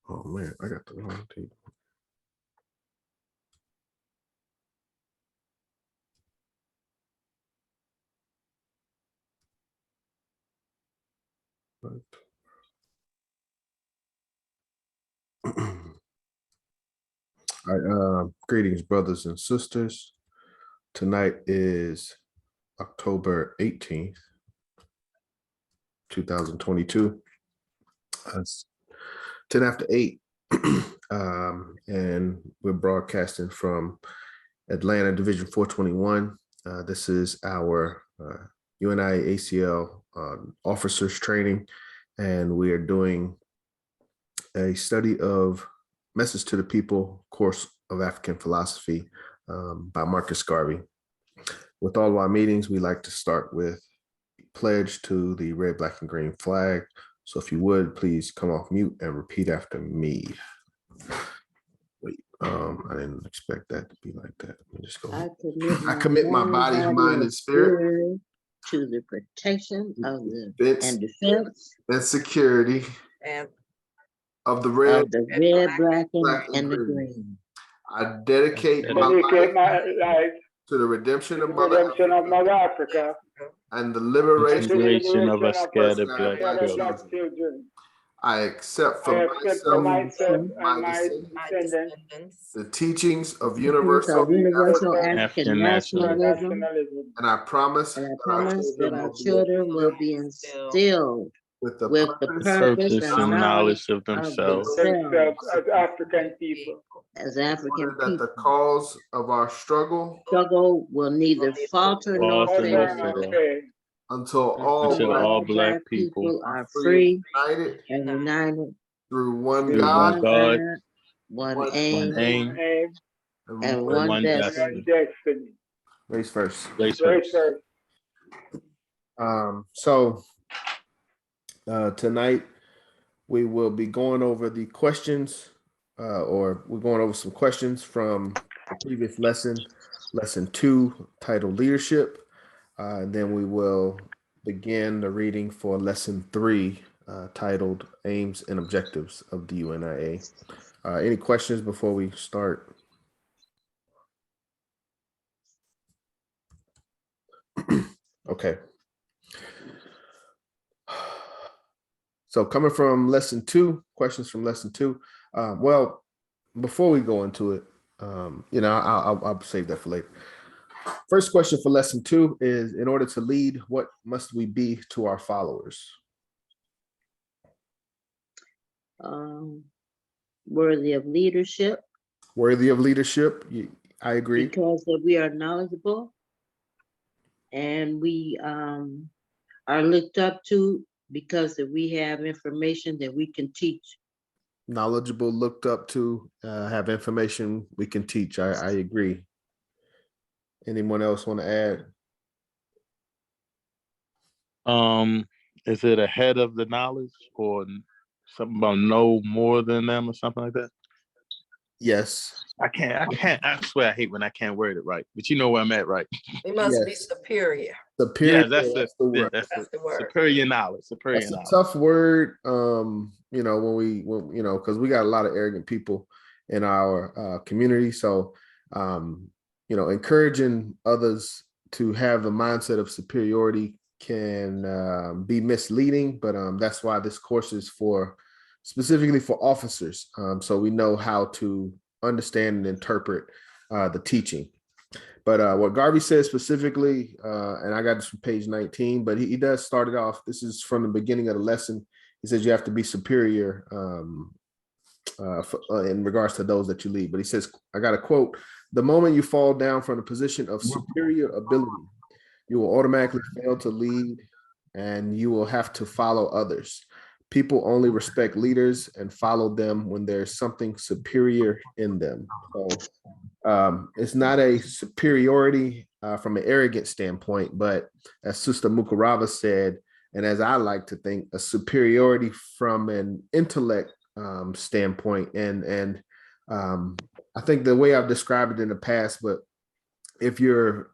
Oh man, I got the wrong tape. All right, greetings, brothers and sisters. Tonight is October 18th, 2022. It's 10 after 8. And we're broadcasting from Atlanta Division 421. This is our UNIA-ACL officers training, and we are doing a study of Message to the People, Course of African Philosophy by Marcus Garvey. With all of our meetings, we like to start with pledge to the red, black, and green flag. So if you would, please come off mute and repeat after me. Wait, I didn't expect that to be like that. Let me just go. I commit my body, mind, and spirit to the protection of the defense and security of the red, black, and the green. I dedicate my life to the redemption of Mother Africa and the liberation of us scattered black children. I accept for myself and my descendants the teachings of universal African nationalism, and I promise that our children will be instilled with the purpose and knowledge of themselves as African people. As African that people, the cause of our struggle will neither falter nor fail until all black people are free united and united through one through God, God, one aim, and one destiny. Race first. So tonight we will be going over the questions, or we're going over some questions from the previous lesson 2, titled Leadership. And then we will begin the reading for lesson 3, titled Aims and Objectives of the UNIA. Any questions before we start? Okay. So coming from lesson 2, questions from lesson 2. Well, before we go into it, I'll save that for later. First question for lesson 2 is, in order to lead, what must we be to our followers? Worthy of leadership. Worthy of leadership. I agree. Because we are knowledgeable and we are looked up to because we have information that we can teach. Knowledgeable, looked up to, have information we can teach. I agree. Anyone else want to add? Is it ahead of the knowledge, or something about know more than them, or something like that? Yes. I swear I hate when I can't word it right, but you know where I'm at, right? It must be superior. Superior. Yeah, that's the word. That's the word. Superior knowledge. That's a tough word. When because we got a lot of arrogant people in our community. So, encouraging others to have the mindset of superiority can be misleading, but that's why this course is specifically for officers. So we know how to understand and interpret the teaching. But what Garvey says specifically, and I got this from page 19, but he does start it off. This is from the beginning of the lesson. He says you have to be superior in regards to those that you lead. But he says, I got a quote: "The moment you fall down from a position of superior ability, you will automatically fail to lead and you will have to follow others. People only respect leaders and follow them when there's something superior in them." So it's not a superiority from an arrogant standpoint, but as Sister Mukarava said, and as I like to think, a superiority from an intellect standpoint. And I think the way I've described it in the past, but if you're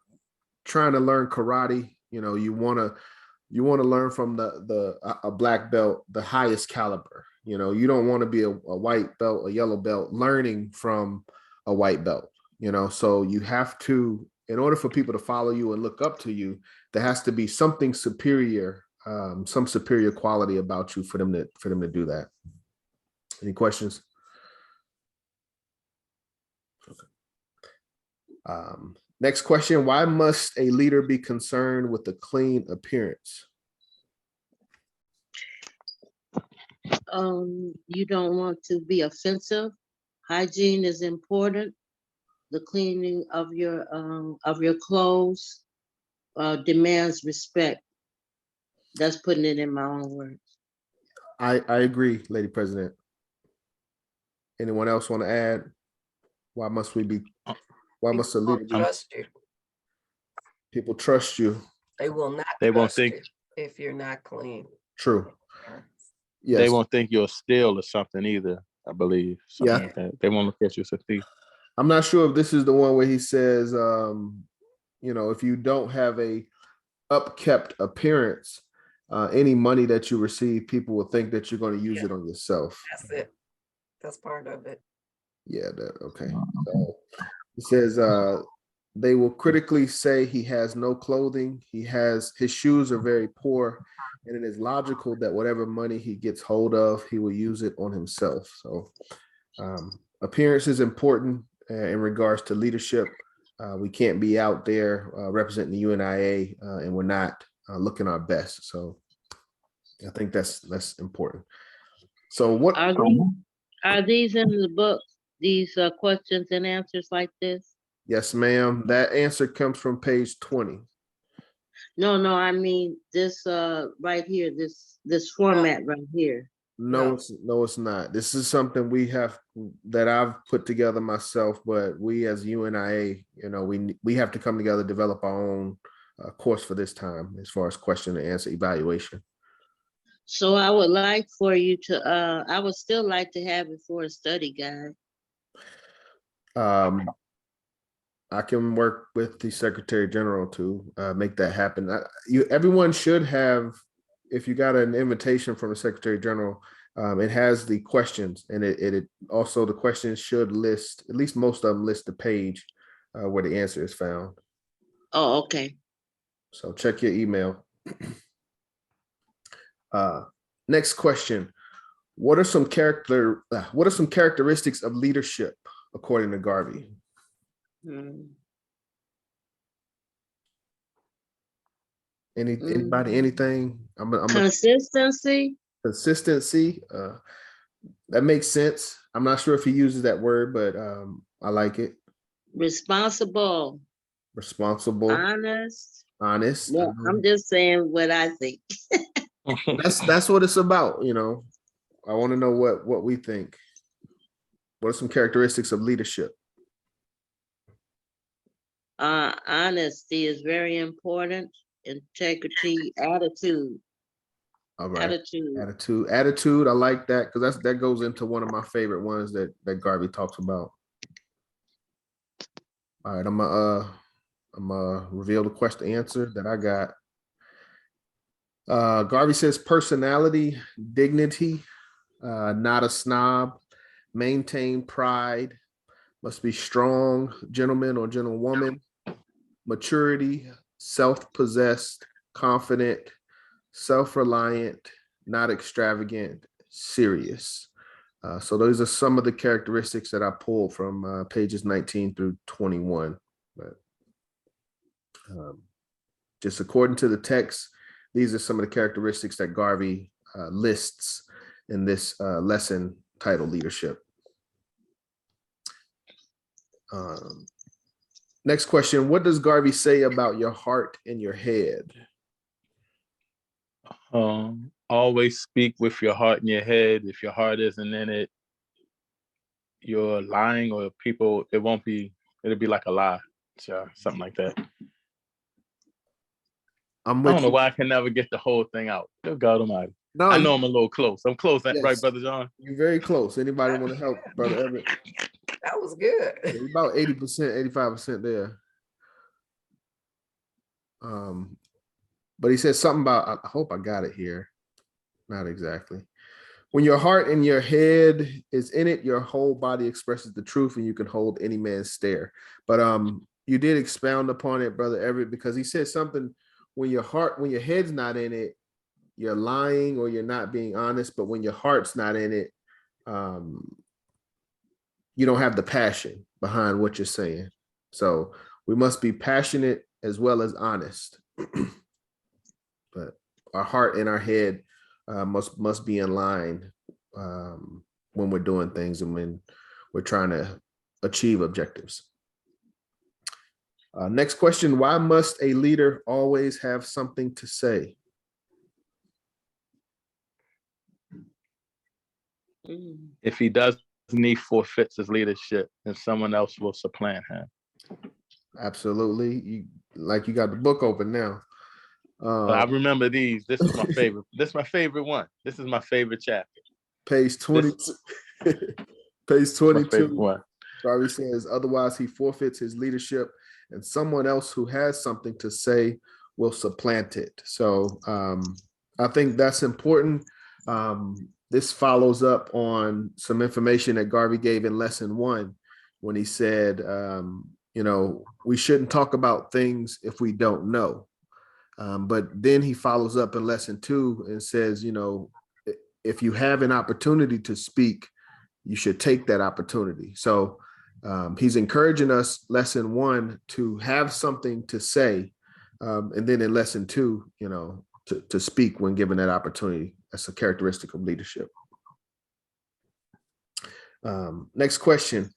trying to learn karate, you want to learn from a black belt, the highest caliber. You know, you don't want to be a white belt, a yellow belt, learning from a white belt, you know, so you have to, in order for people to follow you and look up to you, there has to be something superior, some superior quality about you for them to do that. Any questions? Next question, why must a leader be concerned with a clean appearance? You don't want to be offensive. Hygiene is important. The cleaning of your clothes demands respect. That's putting it in my own words. I agree, Lady President. Anyone else want to add? Why must a leader be? Trust you. People trust you. They will not. They won't trust think- you if you're not clean. True. They Yes. won't think you're a steal or something either, I believe. Something Yeah. like that. They won't look at you as a thief. I'm not sure if this is the one where he says, you know, if you don't have a upkept appearance, any money that you receive, people will think that you're going to use it on yourself. That's it. That's part of it. Yeah, okay. So it says they will critically say he has no clothing. His shoes are very poor, and it is logical that whatever money he gets hold of, he will use it on himself. So appearance is important in regards to leadership. We can't be out there representing the UNIA and we're not looking our best. So I think that's important. So what are these in the book? These questions and answers like this? Yes, ma'am. That answer comes from page 20. No, I mean this right here, this format right here. No, it's not. This is something that I've put together myself, but we as UNIA, you know, we have to come together, develop our own course for this time as far as question and answer evaluation. So I would like for you to I would still like to have it for a study guide. I can work with the Secretary General to make that happen. Everyone should have, if you got an invitation from the Secretary General, it has the questions, and it also, the questions should list, at least most of them list the page where the answer is found. Oh, okay. So check your email. Next question. What are some characteristics of leadership according to Garvey? Anybody, anything? Consistency. Consistency. That makes sense. I'm not sure if he uses that word, but I like it. Responsible. Honest. Well, I'm just saying what I think. That's what it's about, you know. I want to know what we think. What are some characteristics of leadership? Honesty is very important. Integrity, attitude. All right. Attitude. I like that because that goes into one of my favorite ones that Garvey talks about. All right, I'm gonna reveal the question answer that I got. Garvey says personality, dignity, not a snob, maintain pride, must be strong, gentleman or gentlewoman, maturity, self-possessed, confident, self-reliant, not extravagant, serious. So those are some of the characteristics that I pulled from pages 19 through 21. But just according to the text, these are some of the characteristics that Garvey lists in this lesson titled Leadership. Next question, what does Garvey say about your heart and your head? Always speak with your heart in your head. If your heart isn't in it, you're lying, or people, it'll be like a lie. So, something like that. I don't know why I can never get the whole thing out. Good God Almighty. No, I know I'm a little close. I'm close, yes. Right, Brother John? You're very close. Anybody want to help, Brother Everett? That was good. Yeah, about 80%, 85% there. But he said something about, I hope I got it here. Not exactly. When your heart and your head is in it, your whole body expresses the truth, and you can hold any man's stare. But you did expound upon it, Brother Everett, because he said something. When your head's not in it, you're lying or you're not being honest. But when your heart's not in it, you don't have the passion behind what you're saying. So we must be passionate as well as honest. But our heart and our head must be in line when we're doing things and when we're trying to achieve objectives. Next question: why must a leader always have something to say? If he doesn't, he forfeits his leadership, and someone else will supplant him. Absolutely. You got the book open now. But I remember these. This is my favorite. This is my favorite one. This is my favorite chapter. Page 22. Page 22. Garvey says, otherwise he forfeits his leadership, and someone else who has something to say will supplant it. So I think that's important. This follows up on some information that Garvey gave in lesson 1 when he said, we shouldn't talk about things if we don't know. But then he follows up in lesson 2 and says, if you have an opportunity to speak, you should take that opportunity. So he's encouraging us, lesson 1, to have something to say. And then in lesson 2, to speak when given that opportunity. That's a characteristic of leadership. Next question.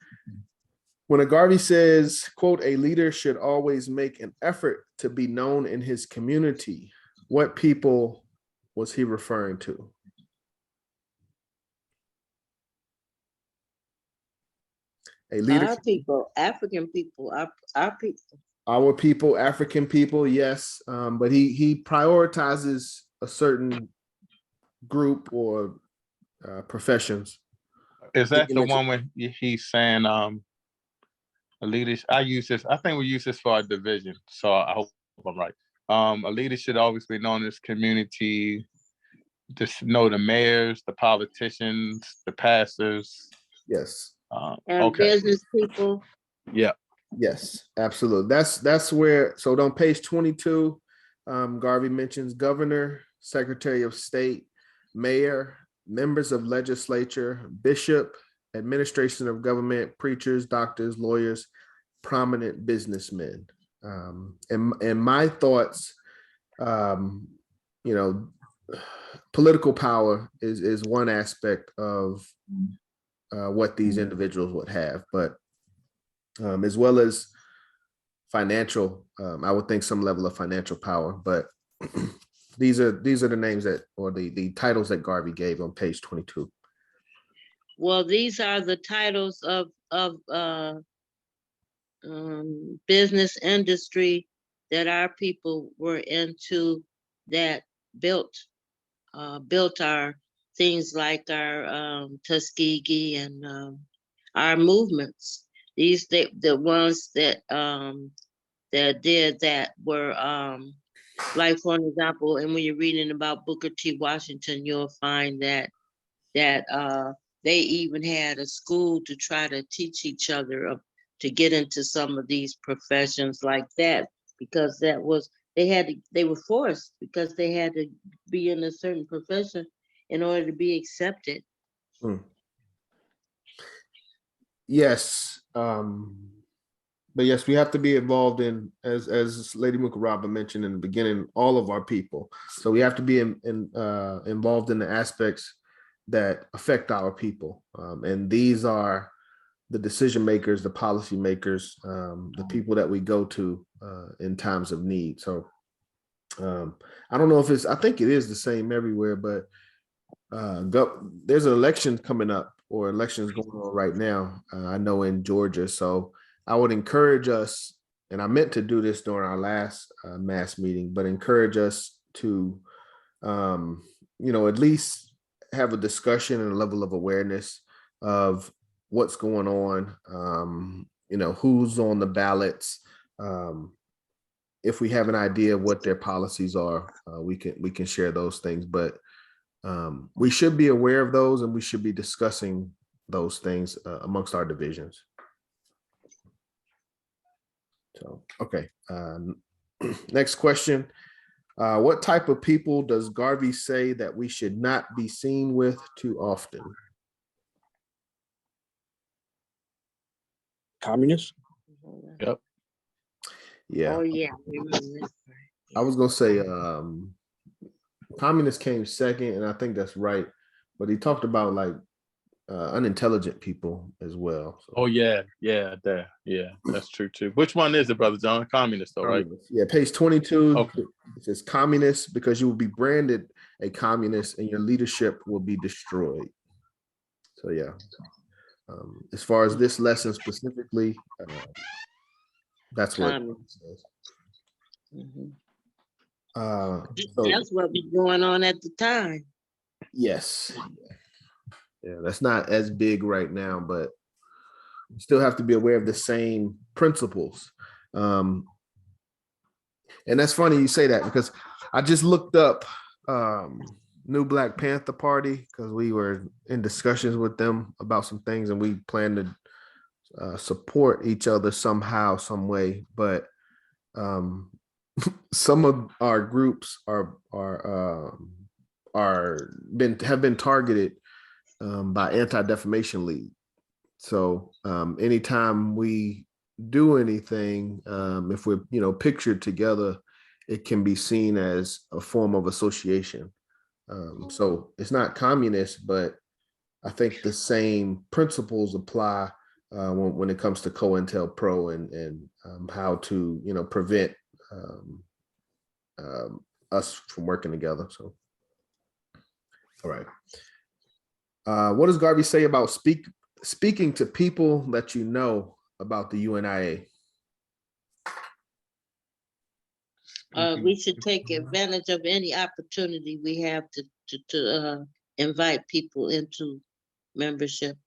When Garvey says, quote, a leader should always make an effort to be known in his community, what people was he referring to? A leader. Our people, African people, our people. Our people, African people, yes. But he prioritizes a certain group or professions. Is that the one where he's saying a leader? I think we use this for our division, so I hope I'm right. A leader should always be known in his community. Just know the mayors, the politicians, the pastors. Yes. And business people. Yeah. Yes, absolutely. That's where. So on page 22, Garvey mentions governor, secretary of state, mayor, members of legislature, bishop, administration of government, preachers, doctors, lawyers, prominent businessmen. And my thoughts, political power is one aspect of what these individuals would have, but as well as financial, I would think some level of financial power, but these are the names or the titles that Garvey gave on page 22. Well, these are the titles of business industry that our people were into, that built our things like our Tuskegee and our movements. These the ones that did that were like, for an example, and when you're reading about Booker T. Washington, you'll find that they even had a school to try to teach each other to get into some of these professions like that, because they were forced, because they had to be in a certain profession in order to be accepted. Yes. But yes, we have to be involved in, as Lady Mukaraba mentioned in the beginning, all of our people. So we have to be involved in the aspects that affect our people. And these are the decision makers, the policy makers, the people that we go to in times of need. So I don't know if I think it is the same everywhere, but there's an election coming up, or elections going on right now, I know in Georgia. So I would encourage us, and I meant to do this during our last mass meeting, but encourage us to, at least have a discussion and a level of awareness of what's going on, who's on the ballots. If we have an idea of what their policies are, we can share those things. But we should be aware of those, and we should be discussing those things amongst our divisions. So, okay. Next question. What type of people does Garvey say that we should not be seen with too often? Communists? Yep. Yeah, Oh, yeah. I remember this. I was gonna say communist came second, and I think that's right. But he talked about like unintelligent people as well. So. Oh yeah, that's true too. Which one is it, Brother John? Communist, though, right? Yeah, page 22. Okay. It says communist because you will be branded a communist and your leadership will be destroyed. So yeah, as far as this lesson specifically, that's what it says. Mhm. So That's what was going on at the time. yes, yeah, that's not as big right now, but you still have to be aware of the same principles. And that's funny you say that because I just looked up New Black Panther Party because we were in discussions with them about some things and we plan to support each other somehow, some way. But some of our groups have been targeted by Anti-Defamation League. So anytime we do anything, if we're pictured together, it can be seen as a form of association. So it's not communist, but I think the same principles apply when it comes to COINTELPRO and how to prevent us from working together. So, all right. What does Garvey say about speaking to people that you know about the UNIA? We should take advantage of any opportunity we have to invite people into membership.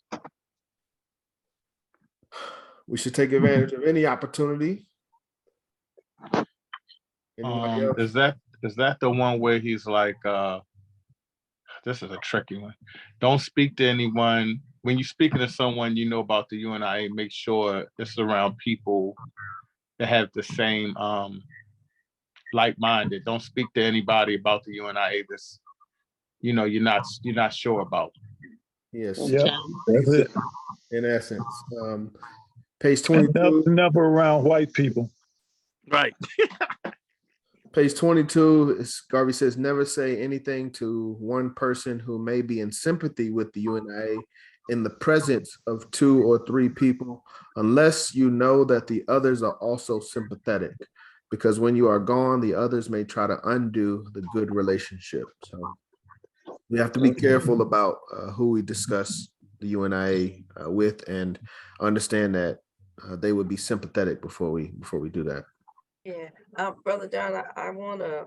We should take advantage of any opportunity. Anybody else? Is that the one where he's like, this is a tricky one. Don't speak to anyone. When you're speaking to someone you know about the UNIA, make sure it's around people that have the same like-minded. Don't speak to anybody about the UNIA that's you're not sure about. Yes. Yep, that's it. In essence. Page 22. Never around white people. Right. Page 22, Garvey says, never say anything to one person who may be in sympathy with the UNIA in the presence of 2 or 3 people, unless you know that the others are also sympathetic, because when you are gone, the others may try to undo the good relationship. So we have to be careful about who we discuss the UNIA with and understand that they would be sympathetic before we do that. Yeah, Brother John, I want to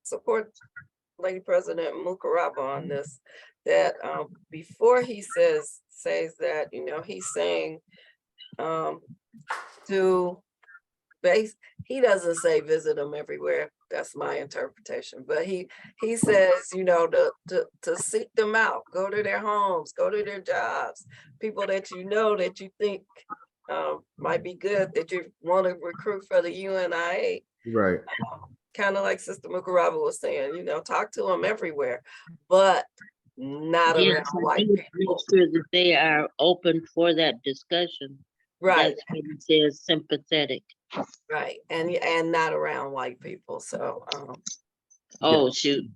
support Lady President Mukaraba on this, that before he says that, he's saying he doesn't say visit them everywhere. That's my interpretation. But he says, to seek them out, go to their homes, go to their jobs, people that that you think might be good, that you want to recruit for the UNIA. Right. Kind of like Sister Mukaraba was saying, talk to them everywhere, but not around white people. Make sure that they are open for that discussion. Right. That's what it says, sympathetic. Right. And not around white people. So Shoot.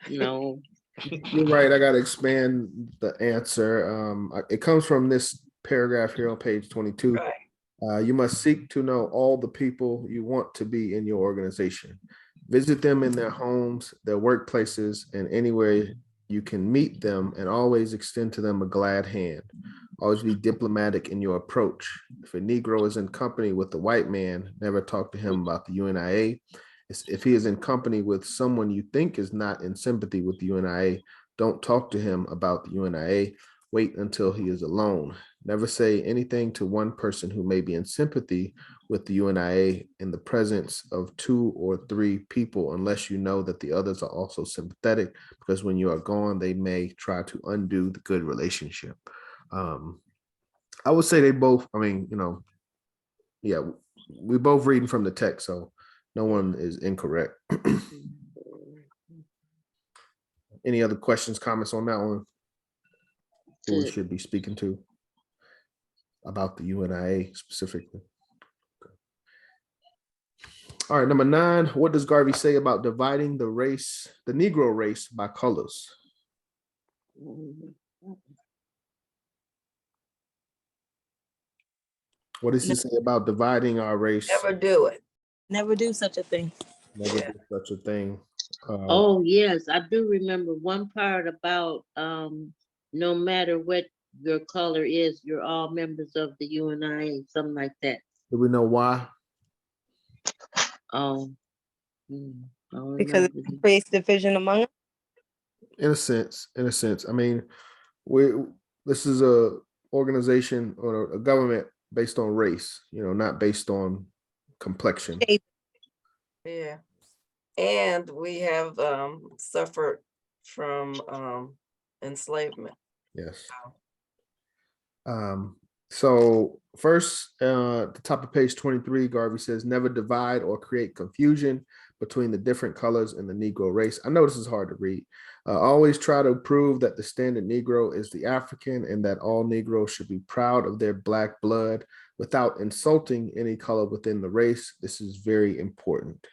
No. You're right. I got to expand the answer. It comes from this paragraph here on page 22. Right. You must seek to know all the people you want to be in your organization. Visit them in their homes, their workplaces, and anywhere you can meet them, and always extend to them a glad hand. Always be diplomatic in your approach. If a Negro is in company with a white man, never talk to him about the UNIA. If he is in company with someone you think is not in sympathy with the UNIA, don't talk to him about the UNIA. Wait until he is alone. Never say anything to one person who may be in sympathy with the UNIA in the presence of 2 or 3 people, unless you know that the others are also sympathetic, because when you are gone, they may try to undo the good relationship. I would say they both, I mean, yeah, we both reading from the text, so no one is incorrect. Any other questions, comments on that one? Who we Good. should be speaking to about the UNIA specifically? All right, number 9. What does Garvey say about dividing the Negro race by colors? What does he say about dividing our race? Never do it. Never do such a thing. Never do such a thing. Oh, yes, I do remember one part about no matter what your color is, you're all members of the UNIA, something like that. Do we know why? I don't Because remember. it creates division among us. In a sense. I mean, this is a organization or a government based on race, not based on complexion. Yeah. And we have suffered from enslavement. Yes. So first, at the top of page 23, Garvey says, never divide or create confusion between the different colors in the Negro race. I know this is hard to read. Always try to prove that the standard Negro is the African and that all Negroes should be proud of their Black blood without insulting any color within the race. This is very important.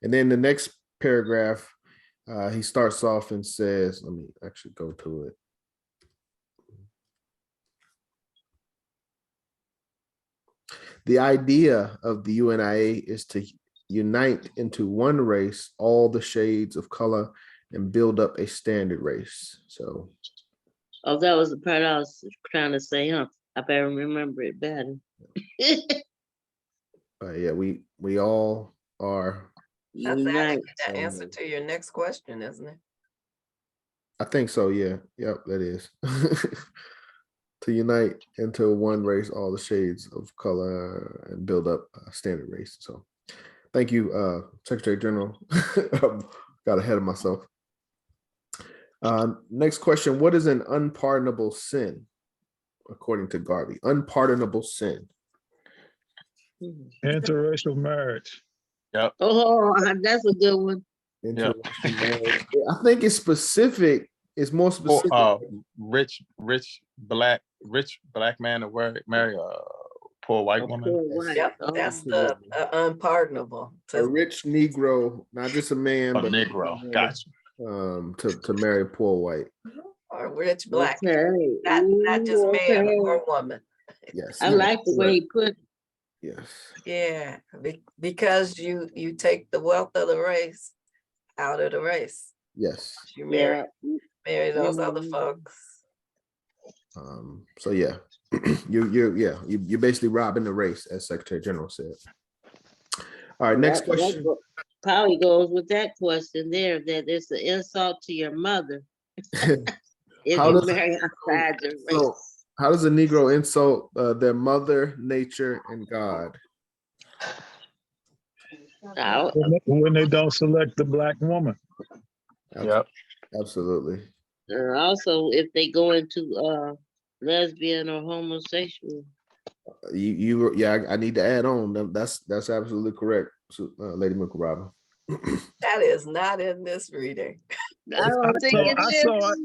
And then the next paragraph, he starts off and says, let me actually go to it. The idea of the UNIA is to unite into one race all the shades of color and build up a standard race. So, Oh, that was the part I was trying to say, huh? I better remember it better. yeah, we all are. That's Unite. actually the answer to your next question, isn't it? I think so. Yeah. Yep. That is. To unite into one race, all the shades of color, and build up a standard race. So thank you, Secretary General. Got ahead of myself. Next question. What is an unpardonable sin, according to Garvey? Unpardonable sin. Interracial marriage. Yep. Oh, that's a good one. Interracial marriage. I think it's specific. It's more specific. Rich black man to marry a poor white woman. Yep, that's the unpardonable. A rich Negro, not just a man, A but Negro. Gotcha. To marry a poor white. Or rich Black. Okay. Not just man or woman. Yes. I like the way he put it. Yes. Yeah, because you take the wealth of the race out of the race. Yes. You marry those other folks. So yeah, you're basically robbing the race, as Secretary General said. All right, next question. Probably goes with that question there, that it's an insult to your mother if you marry outside the race. How does a Negro insult their mother, nature, and God? When they don't select the Black woman. Yep. Absolutely. Also, if they go into lesbian or homosexual. I need to add on. That's absolutely correct, Lady McRobin. That is not in this reading. I don't think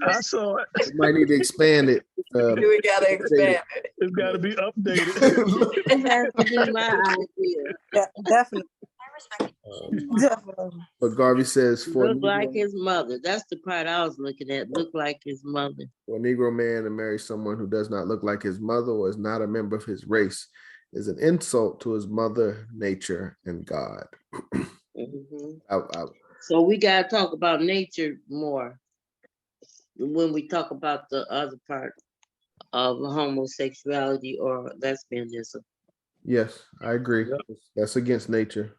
I saw it. You might need to expand it. We gotta expand it. It's got to be updated. It has to be my idea. Yeah, definitely. Definitely. But Garvey says Look like his mother. That's the part I was looking at. Look like his mother. For a Negro man to marry someone who does not look like his mother or is not a member of his race is an insult to his mother, nature, and God. So we gotta talk about nature more when we talk about the other part of homosexuality or lesbianism. Yes, I agree. That's against nature.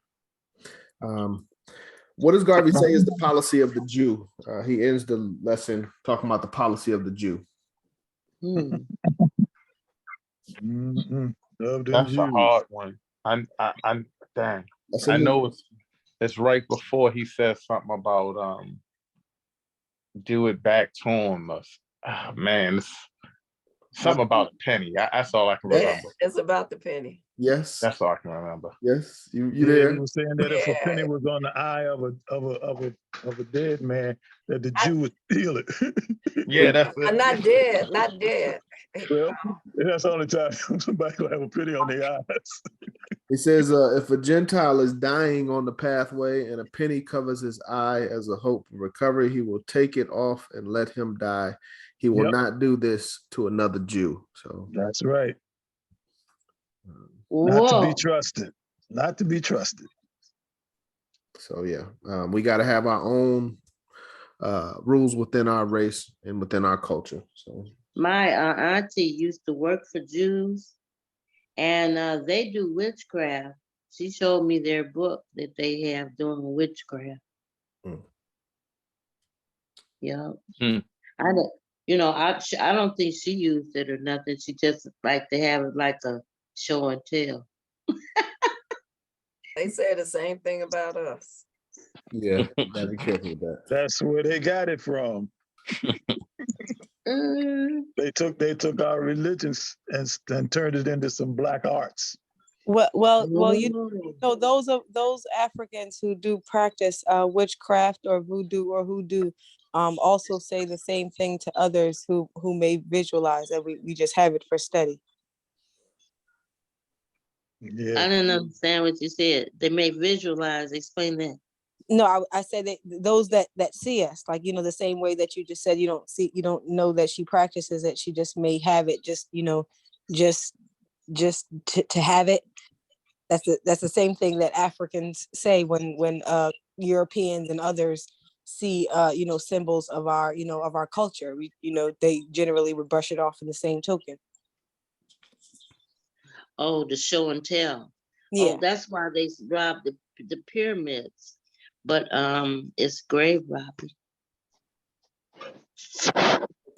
What does Garvey say is the policy of the Jew? He ends the lesson talking about the policy of the Jew. Love them That's a Jews. hard one. I'm dang. That's a I new know one. it's right before he says something about do it back to him. Man, it's something about a penny. That's all I can Yes. Yeah, remember. it's about the penny. Yes. That's all I can remember. Yes. You Yeah, there? he was saying that if a Yeah. penny was on the eye of a dead man, that the Jew would steal it. Yeah, that's it. Not dead, not dead. Well, that's the only time somebody will have a penny on their eyes. It says, if a Gentile is dying on the pathway and a penny covers his eye as a hope of recovery, he will take it off and let him die. He will Yep. not do this to another Jew. So That's right. Not to Whoa. be trusted. Not to be trusted. so yeah, we got to have our own rules within our race and within our culture. So My auntie used to work for Jews, and they do witchcraft. She showed me their book that they have doing witchcraft. Mm. Yeah. Hmm. I don't, I don't think she used it or nothing. She just like to have it like a show and tell. They say the same thing about us. yeah, gotta be careful with that. That's where they got it from. Mm, They took our religions and turned it into some black arts. Well, mm. so those Africans who do practice witchcraft or hoodoo also say the same thing to others who may visualize, that we just have it for study. Yeah. I didn't understand what you said. They may visualize. Explain that. No, I said that those that see us, like, the same way that you just said, you don't know that she practices it. She just may have it, just to have it. That's the same thing that Africans say when Europeans and others see symbols of our culture. They generally would brush it off in the same token. Oh, the show and tell. Yeah. Oh, that's why they robbed the pyramids. But it's grave robbing.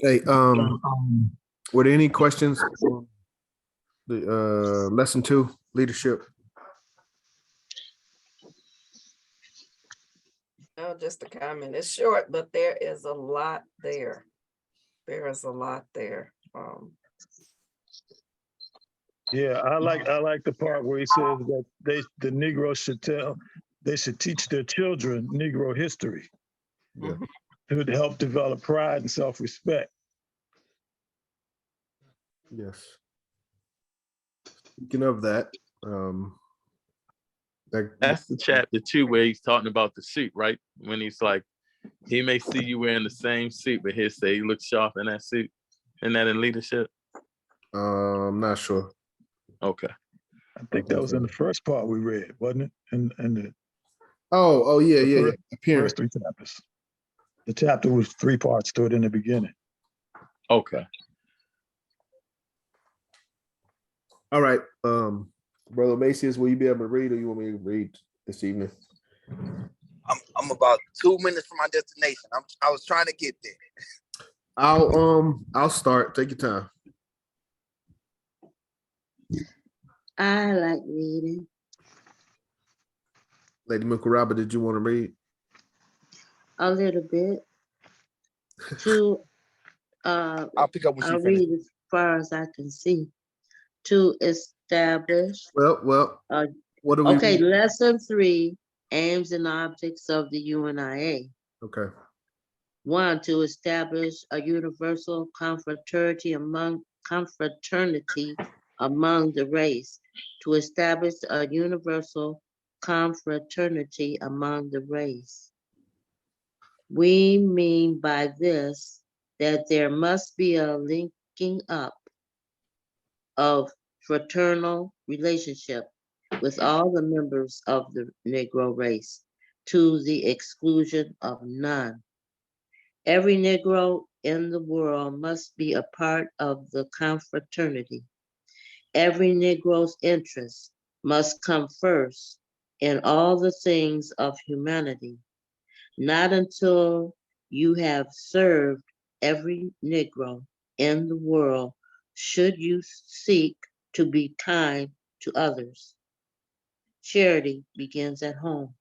Okay. Were there any questions on the lesson 2, leadership? No, just a comment. It's short, but there is a lot there. There is a lot there. Yeah, I like the part where he says that the Negroes should teach their children Negro history. Yeah. It would help develop pride and self-respect. Yes. Speaking of that, That's the chapter 2 where he's talking about the suit, right? When he's like, he may see you wearing the same suit, but he'll say you look sharp in that suit. Isn't that in leadership? I'm not sure. Okay. I think that was in the first part we read, wasn't it? And the yeah. Appearance. first 3 chapters. The chapter was 3 parts to it in the beginning. Okay. All right. Brother Macias, will you be able to read, or you want me to read this evening? I'm about 2 minutes from my destination. I was trying to get there. I'll start. Take your time. I like reading. Lady Mukuraba, did you want to read? A little bit. To I'll pick up when she I'll finishes. read as far as I can see. To establish. Well, Uh, what do we? okay, lesson 3, aims and objects of the UNIA. Okay. 1, to establish a universal confraternity among the race. To establish a universal confraternity among the race. We mean by this that there must be a linking up of fraternal relationship with all the members of the Negro race, to the exclusion of none. Every Negro in the world must be a part of the confraternity. Every Negro's interest must come first in all the things of humanity. Not until you have served every Negro in the world should you seek to be kind to others. Charity begins at home.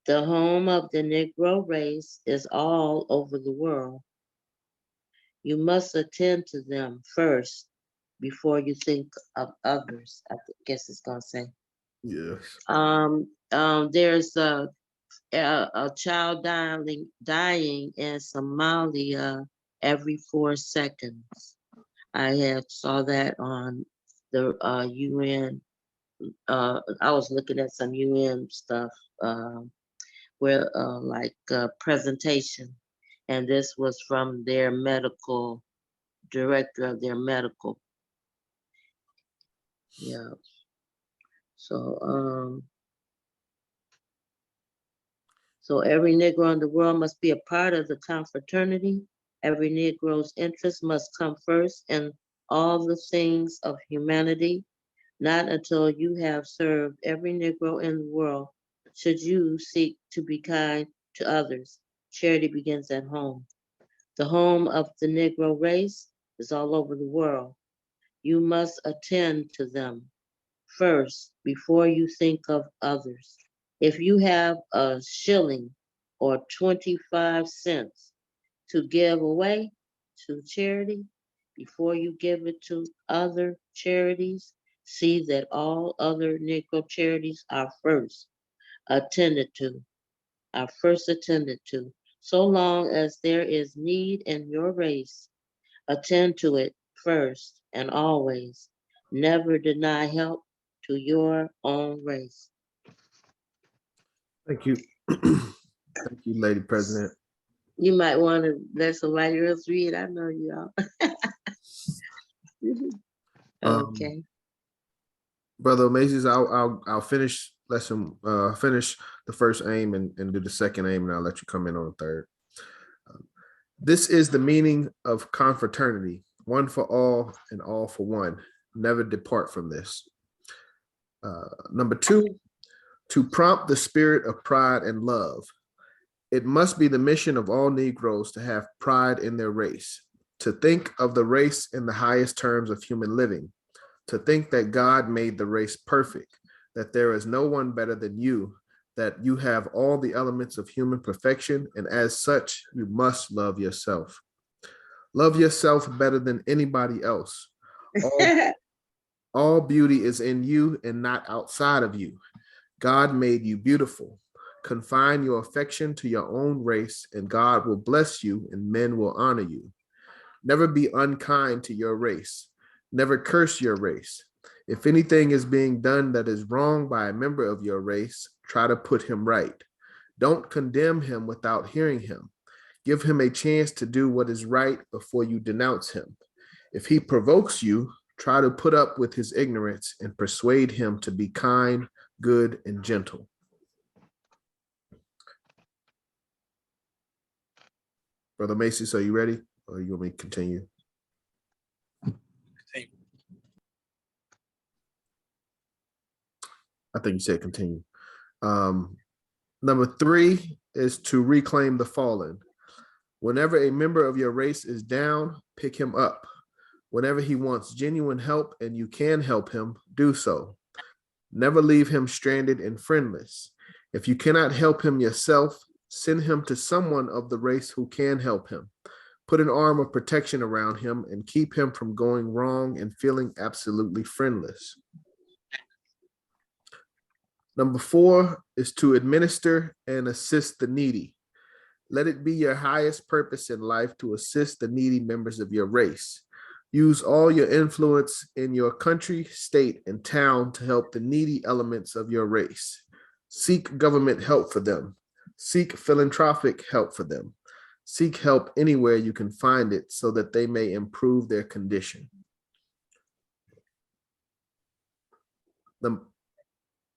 The home of the Negro race is all over the world. You must attend to them first before you think of others. I guess it's gonna say. Yes. There's a child dying in Somalia every 4 seconds. I had saw that on the UN. I was looking at some UN stuff where like presentation, and this was from their medical director of their medical. Yeah. So so every Negro in the world must be a part of the confraternity. Every Negro's interest must come first in all the things of humanity. Not until you have served every Negro in the world should you seek to be kind to others. Charity begins at home. The home of the Negro race is all over the world. You must attend to them first before you think of others. If you have a shilling or 25 cents to give away to charity, before you give it to other charities, see that all other Negro charities are first attended to, So long as there is need in your race, attend to it first and always. Never deny help to your own race. Thank you. Thank you, Lady President. You might want to let somebody else read. I know you all. Okay. Brother Macy's, I'll finish finish the first aim and do the second aim, and I'll let you come in on the third. This is the meaning of confraternity: one for all and all for one. Never depart from this. Number 2, to prompt the spirit of pride and love. It must be the mission of all Negroes to have pride in their race, to think of the race in the highest terms of human living, to think that God made the race perfect, that there is no one better than you, that you have all the elements of human perfection, and as such, you must love yourself. Love yourself better than anybody else. All beauty is in you and not outside of you. God made you beautiful. Confine your affection to your own race, and God will bless you and men will honor you. Never be unkind to your race. Never curse your race. If anything is being done that is wrong by a member of your race, try to put him right. Don't condemn him without hearing him. Give him a chance to do what is right before you denounce him. If he provokes you, try to put up with his ignorance and persuade him to be kind, good, and gentle. Brother Macy, so you ready? Or you want me to continue? I think you said continue. Number 3 is to reclaim the fallen. Whenever a member of your race is down, pick him up. Whenever he wants genuine help and you can help him, do so. Never leave him stranded and friendless. If you cannot help him yourself, send him to someone of the race who can help him. Put an arm of protection around him and keep him from going wrong and feeling absolutely friendless. Number 4 is to administer and assist the needy. Let it be your highest purpose in life to assist the needy members of your race. Use all your influence in your country, state, and town to help the needy elements of your race. Seek government help for them. Seek philanthropic help for them. Seek help anywhere you can find it so that they may improve their condition.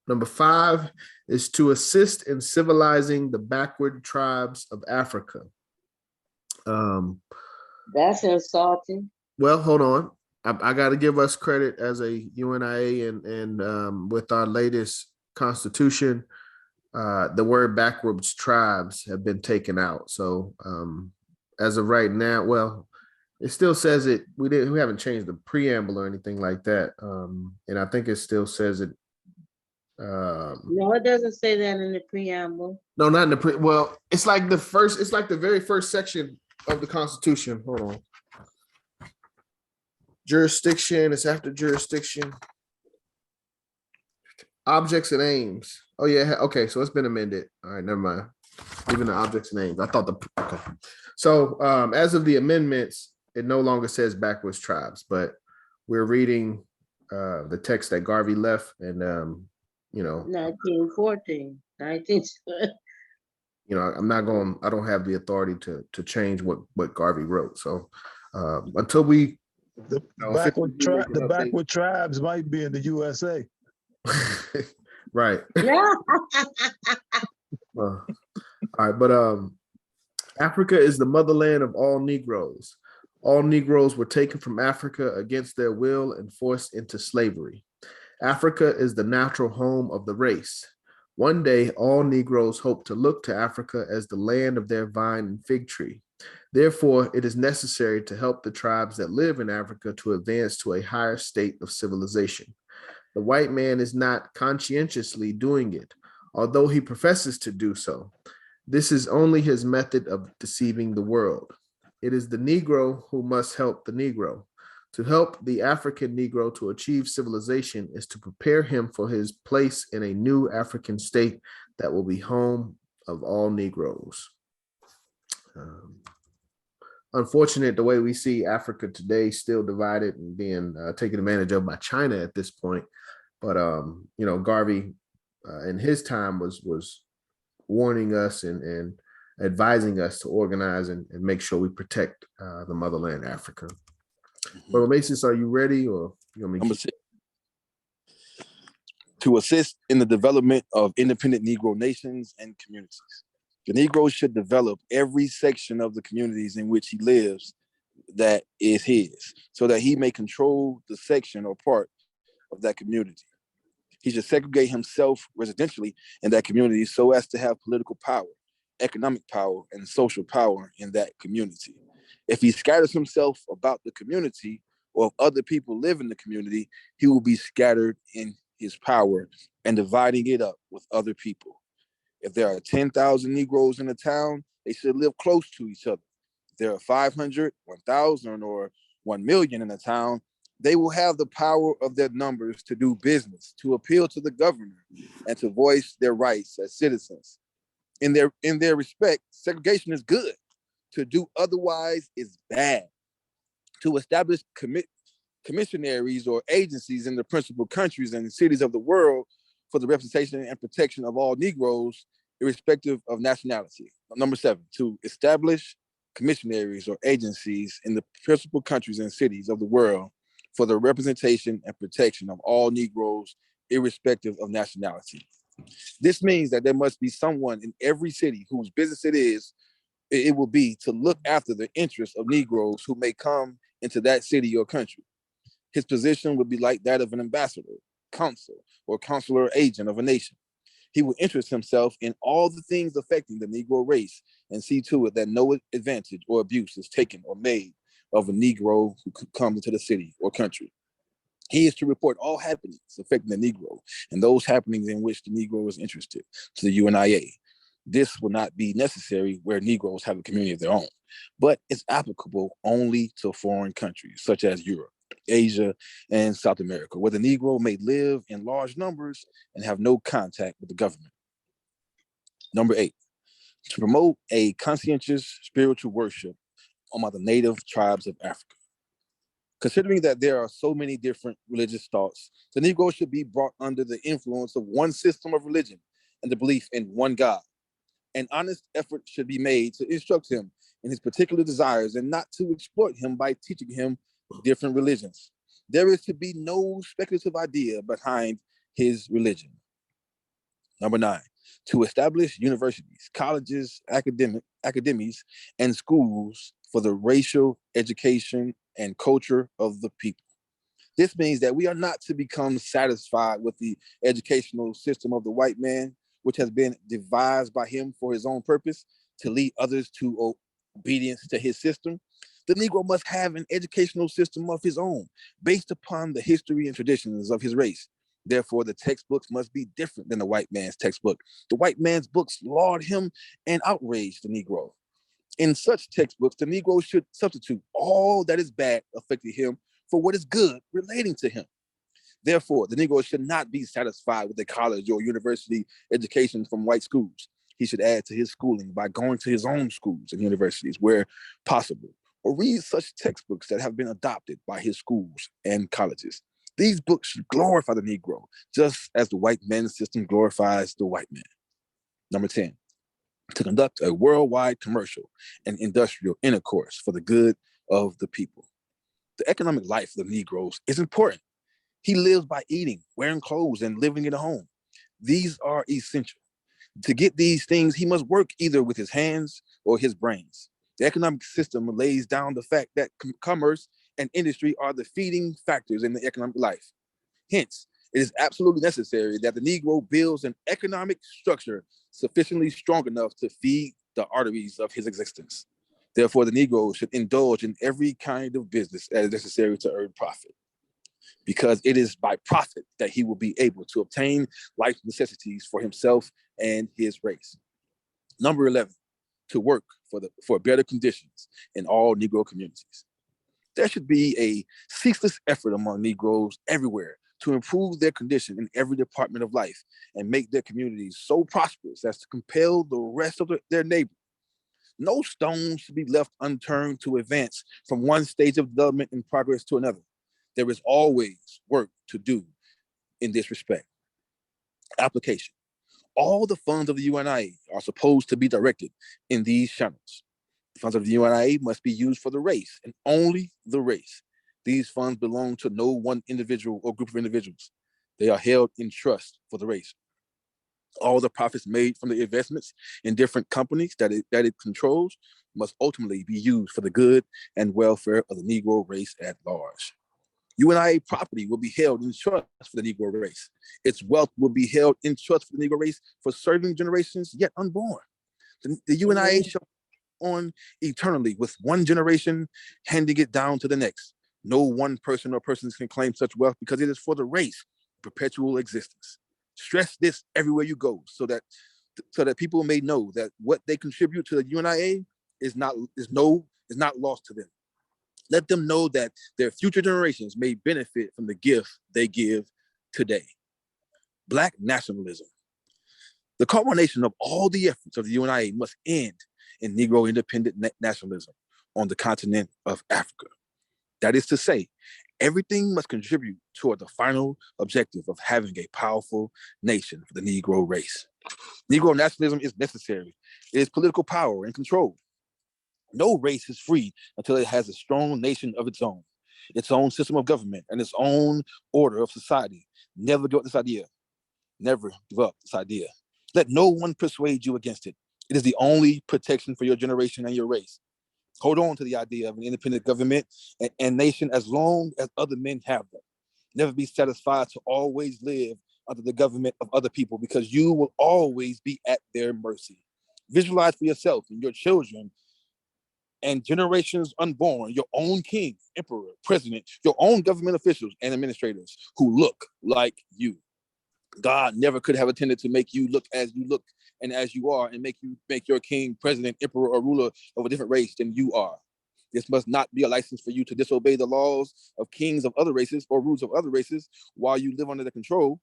Number 5 is to assist in civilizing the backward tribes of Africa. That's insulting. Well, hold on. I got to give us credit as a UNIA and with our latest constitution, the word backwards tribes have been taken out. So as of right now, well, it still says it. We haven't changed the preamble or anything like that. And I think it still says it. No, it doesn't say that in the preamble. No, not in the well, it's like the very first section of the Constitution. Hold on. Jurisdiction, it's after jurisdiction. Objects and aims. Oh yeah, okay, so it's been amended. All right, never mind. Even the objects and aims. I thought okay. So as of the amendments, it no longer says backwoods tribes, but we're reading the text that Garvey left, and 1914, 19. I don't have the authority to change what Garvey wrote. So until we The backward tribes might be in the USA. Right. Yeah. All right, but Africa is the motherland of all Negroes. All Negroes were taken from Africa against their will and forced into slavery. Africa is the natural home of the race. One day, all Negroes hope to look to Africa as the land of their vine and fig tree. Therefore, it is necessary to help the tribes that live in Africa to advance to a higher state of civilization. The white man is not conscientiously doing it, although he professes to do so. This is only his method of deceiving the world. It is the Negro who must help the Negro. To help the African Negro to achieve civilization is to prepare him for his place in a new African state that will be home of all Negroes. Unfortunate the way we see Africa today, still divided and being taken advantage of by China at this point. But Garvey in his time was warning us and advising us to organize and make sure we protect the motherland, Africa. Well, Mason, are you ready, or you want me to assist in the development of independent Negro nations and communities? The Negro should develop every section of the communities in which he lives that is his, so that he may control the section or part of that community. He should segregate himself residentially in that community so as to have political power, economic power, and social power in that community. If he scatters himself about the community, or if other people live in the community, he will be scattered in his power and dividing it up with other people. If there are 10,000 Negroes in a town, they should live close to each other. If there are 500, 1,000, or 1 million in a town, they will have the power of their numbers to do business, to appeal to the governor, and to voice their rights as citizens. In their respect, segregation is good. To do otherwise is bad. To establish commissionaries or agencies in the principal countries and cities of the world for the representation and protection of all Negroes, irrespective of nationality. Number 7, to establish commissionaries or agencies in the principal countries and cities of the world for the representation and protection of all Negroes, irrespective of nationality. This means that there must be someone in every city whose business it will be to look after the interests of Negroes who may come into that city or country. His position would be like that of an ambassador, consul, or consular agent of a nation. He will interest himself in all the things affecting the Negro race and see to it that no advantage or abuse is taken or made of a Negro who comes into the city or country. He is to report all happenings affecting the Negro and those happenings in which the Negro is interested to the UNIA. This will not be necessary where Negroes have a community of their own, but it's applicable only to foreign countries such as Europe, Asia, and South America, where the Negro may live in large numbers and have no contact with the government. Number 8, to promote a conscientious spiritual worship among the native tribes of Africa. Considering that there are so many different religious thoughts, the Negro should be brought under the influence of one system of religion and the belief in one God. An honest effort should be made to instruct him in his particular desires and not to exploit him by teaching him different religions. There is to be no speculative idea behind his religion. Number 9, to establish universities, colleges, academies, and schools for the racial education and culture of the people. This means that we are not to become satisfied with the educational system of the white man, which has been devised by him for his own purpose, to lead others to obedience to his system, the Negro must have an educational system of his own, based upon the history and traditions of his race. Therefore, the textbooks must be different than the white man's textbook. The white man's books laud him and outrage the Negro. In such textbooks, the Negro should substitute all that is bad affecting him for what is good relating to him. Therefore, the Negro should not be satisfied with a college or university education from white schools. He should add to his schooling by going to his own schools and universities where possible, or read such textbooks that have been adopted by his schools and colleges. These books should glorify the Negro, just as the white men's system glorifies the white man. Number 10, to conduct a worldwide commercial and industrial intercourse for the good of the people. The economic life of the Negroes is important. He lives by eating, wearing clothes, and living in a home. These are essential. To get these things, he must work either with his hands or his brains. The economic system lays down the fact that commerce and industry are the feeding factors in the economic life. Hence, it is absolutely necessary that the Negro builds an economic structure sufficiently strong enough to feed the arteries of his existence. Therefore, the Negro should indulge in every kind of business as necessary to earn profit, because it is by profit that he will be able to obtain life necessities for himself and his race. Number 11, to work for better conditions in all Negro communities. There should be a ceaseless effort among Negroes everywhere to improve their condition in every department of life and make their communities so prosperous as to compel the rest of their neighbors. No stone should be left unturned to advance from one stage of development and progress to another. There is always work to do in this respect. Application. All the funds of the UNIA are supposed to be directed in these channels. The funds of the UNIA must be used for the race and only the race. These funds belong to no one individual or group of individuals. They are held in trust for the race. All the profits made from the investments in different companies that it controls must ultimately be used for the good and welfare of the Negro race at large. UNIA property will be held in trust for the Negro race. Its wealth will be held in trust for the Negro race for serving generations yet unborn. The UNIA shall on eternally with one generation handing it down to the next. No one person or persons can claim such wealth because it is for the race, perpetual existence. Stress this everywhere you go so that people may know that what they contribute to the UNIA is not lost to them. Let them know that their future generations may benefit from the gift they give today. Black nationalism. The culmination of all the efforts of the UNIA must end in Negro independent nationalism on the continent of Africa. That is to say, everything must contribute toward the final objective of having a powerful nation for the Negro race. Negro nationalism is necessary. It is political power and control. No race is free until it has a strong nation of its own system of government, and its own order of society. Never give up this idea. Never give up this idea. Let no one persuade you against it. It is the only protection for your generation and your race. Hold on to the idea of an independent government and nation as long as other men have them. Never be satisfied to always live under the government of other people, because you will always be at their mercy. Visualize for yourself and your children and generations unborn, your own king, emperor, president, your own government officials and administrators who look like you. God never could have intended to make you look as you look and as you are, and make your king, president, emperor, or ruler of a different race than you are. This must not be a license for you to disobey the laws of kings of other races or rules of other races while you live under their control.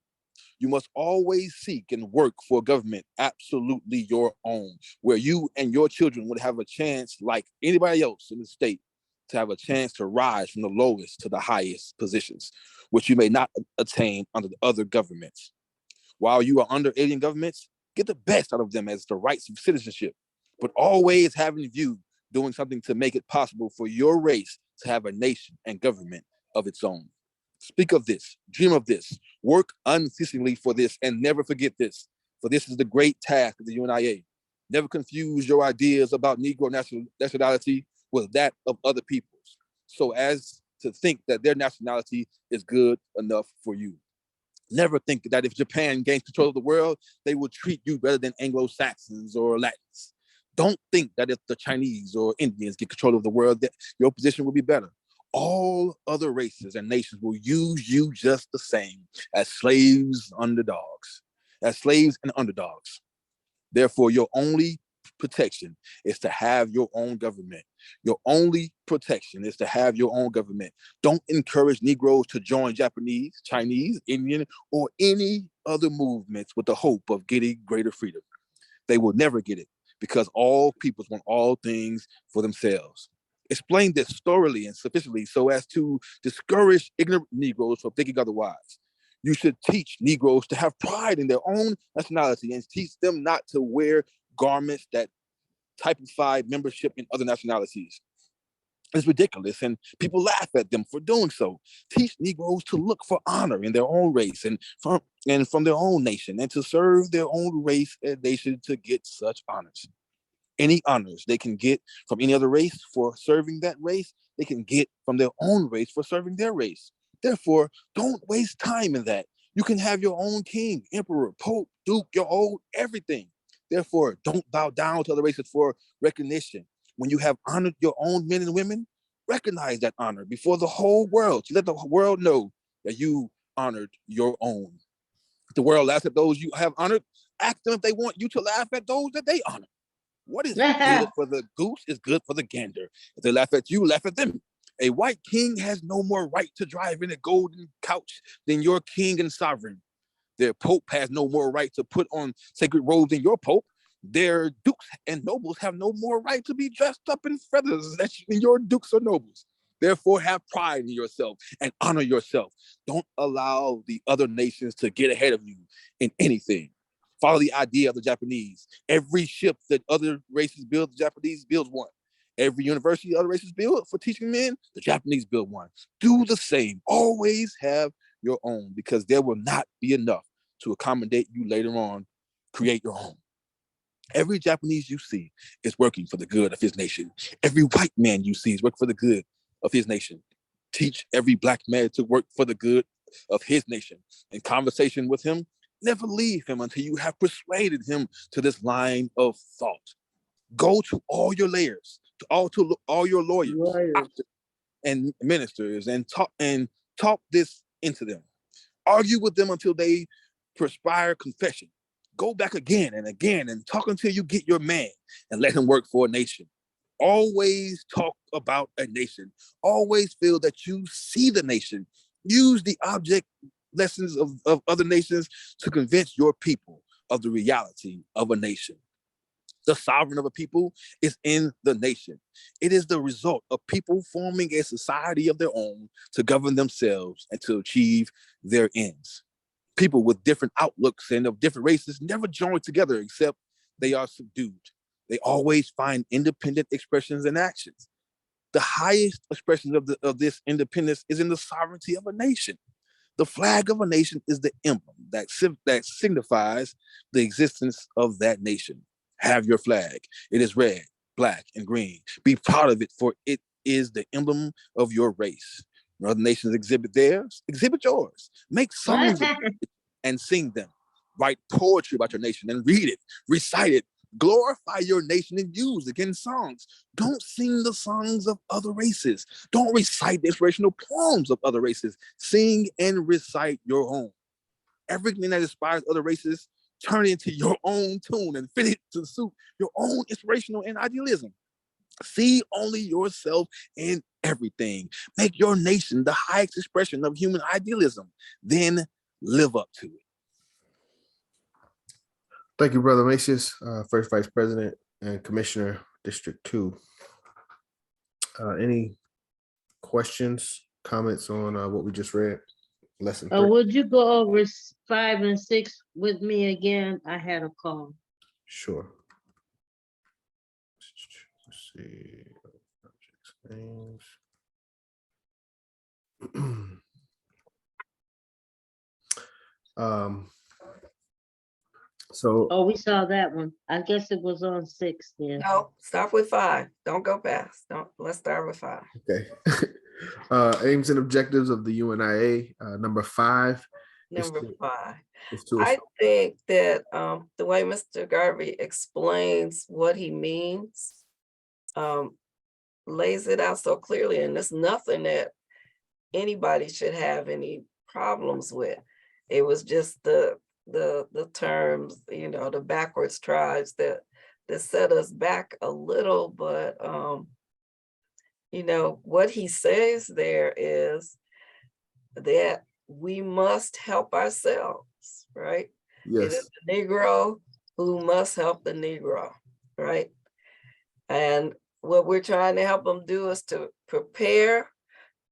You must always seek and work for a government absolutely your own, where you and your children would have a chance, like anybody else in the state, to have a chance to rise from the lowest to the highest positions, which you may not attain under the other governments. While you are under alien governments, get the best out of them as the rights of citizenship, but always have in view doing something to make it possible for your race to have a nation and government of its own. Speak of this, dream of this, work unceasingly for this, and never forget this, for this is the great task of the UNIA. Never confuse your ideas about Negro nationality with that of other people's, so as to think that their nationality is good enough for you. Never think that if Japan gains control of the world, they will treat you better than Anglo-Saxons or Latins. Don't think that if the Chinese or Indians get control of the world, that your position will be better. All other races and nations will use you just the same as slaves, as slaves and underdogs. Therefore, your only protection is to have your own government. Your only protection is to have your own government. Don't encourage Negroes to join Japanese, Chinese, Indian, or any other movements with the hope of getting greater freedom. They will never get it because all peoples want all things for themselves. Explain this thoroughly and sufficiently so as to discourage ignorant Negroes from thinking otherwise. You should teach Negroes to have pride in their own nationality and teach them not to wear garments that typify membership in other nationalities. It's ridiculous, and people laugh at them for doing so. Teach Negroes to look for honor in their own race and from their own nation, and to serve their own race and nation to get such honors. Any honors they can get from any other race for serving that race, they can get from their own race for serving their race. Therefore, don't waste time in that. You can have your own king, emperor, pope, duke, your own everything. Therefore, don't bow down to other races for recognition. When you have honored your own men and women, recognize that honor before the whole world to let the world know that you honored your own. If the world laughs at those you have honored, ask them if they want you to laugh at those that they honor. What is good for the goose is good for the gander. If they laugh at you, laugh at them. A white king has no more right to drive in a golden couch than your king and sovereign. Their pope has no more right to put on sacred robes than your pope. Their dukes and nobles have no more right to be dressed up in feathers than your dukes or nobles. Therefore, have pride in yourself and honor yourself. Don't allow the other nations to get ahead of you in anything. Follow the idea of the Japanese. Every ship that other races build, the Japanese build one. Every university other races build for teaching men, the Japanese build one. Do the same. Always have your own, because there will not be enough to accommodate you later on. Create your own. Every Japanese you see is working for the good of his nation. Every white man you see is working for the good of his nation. Teach every black man to work for the good of his nation. In conversation with him, never leave him until you have persuaded him to this line of thought. Go to all your layers, to all your lawyers, and ministers, and talk this into them. Argue with them until they perspire confession. Go back again and again and talk until you get your man, and let him work for a nation. Always talk about a nation. Always feel that you see the nation. Use the object lessons of other nations to convince your people of the reality of a nation. The sovereign of a people is in the nation. It is the result of people forming a society of their own to govern themselves and to achieve their ends. People with different outlooks and of different races never join together except they are subdued. They always find independent expressions and actions. The highest expression of this independence is in the sovereignty of a nation. The flag of a nation is the emblem that signifies the existence of that nation. Have your flag. It is red, black, and green. Be proud of it, for it is the emblem of your race. When other nations exhibit theirs, exhibit yours. Make songs and sing them. Write poetry about your nation and read it, recite it. Glorify your nation in music and songs. Don't sing the songs of other races. Don't recite the inspirational poems of other races. Sing and recite your own. Everything that inspires other races, turn it into your own tune and fit it to suit your own inspirational and idealism. See only yourself in everything. Make your nation the highest expression of human idealism. Then live up to it. Thank you, Brother Macius, First Vice President and Commissioner, District 2. Any questions, comments on what we just read? Lesson 3. Would you go over 5 and 6 with me again? I had a call. Sure. Let's see. So. Oh, we saw that one. I guess it was on 6 then. No, start with 5. Don't go past. Let's start with 5. Okay. Aims and objectives of the UNIA. Number 5 Number too- 5. it's too I think that the way Mr. Garvey explains what he means, lays it out so clearly, and it's nothing that anybody should have any problems with. It was just the terms, you know, the backwards tribes that set us back a little, but you know, what he says there is that we must help ourselves, right? It is Yes. the Negro who must help the Negro, right? And what we're trying to help him do is to prepare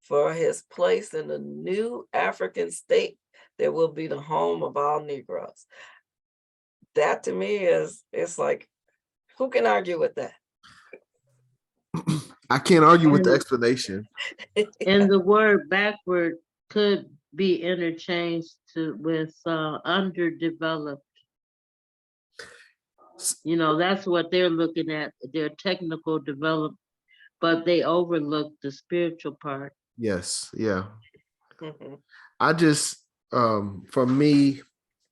for his place in a new African state that will be the home of all Negroes. That to me is, it's like, who can argue with that? I can't argue with the And- explanation. And the word backward could be interchanged with underdeveloped. You know, that's what they're looking at, their technical development, but they overlook the spiritual part. Yes. Yeah. Mhm. I just, for me,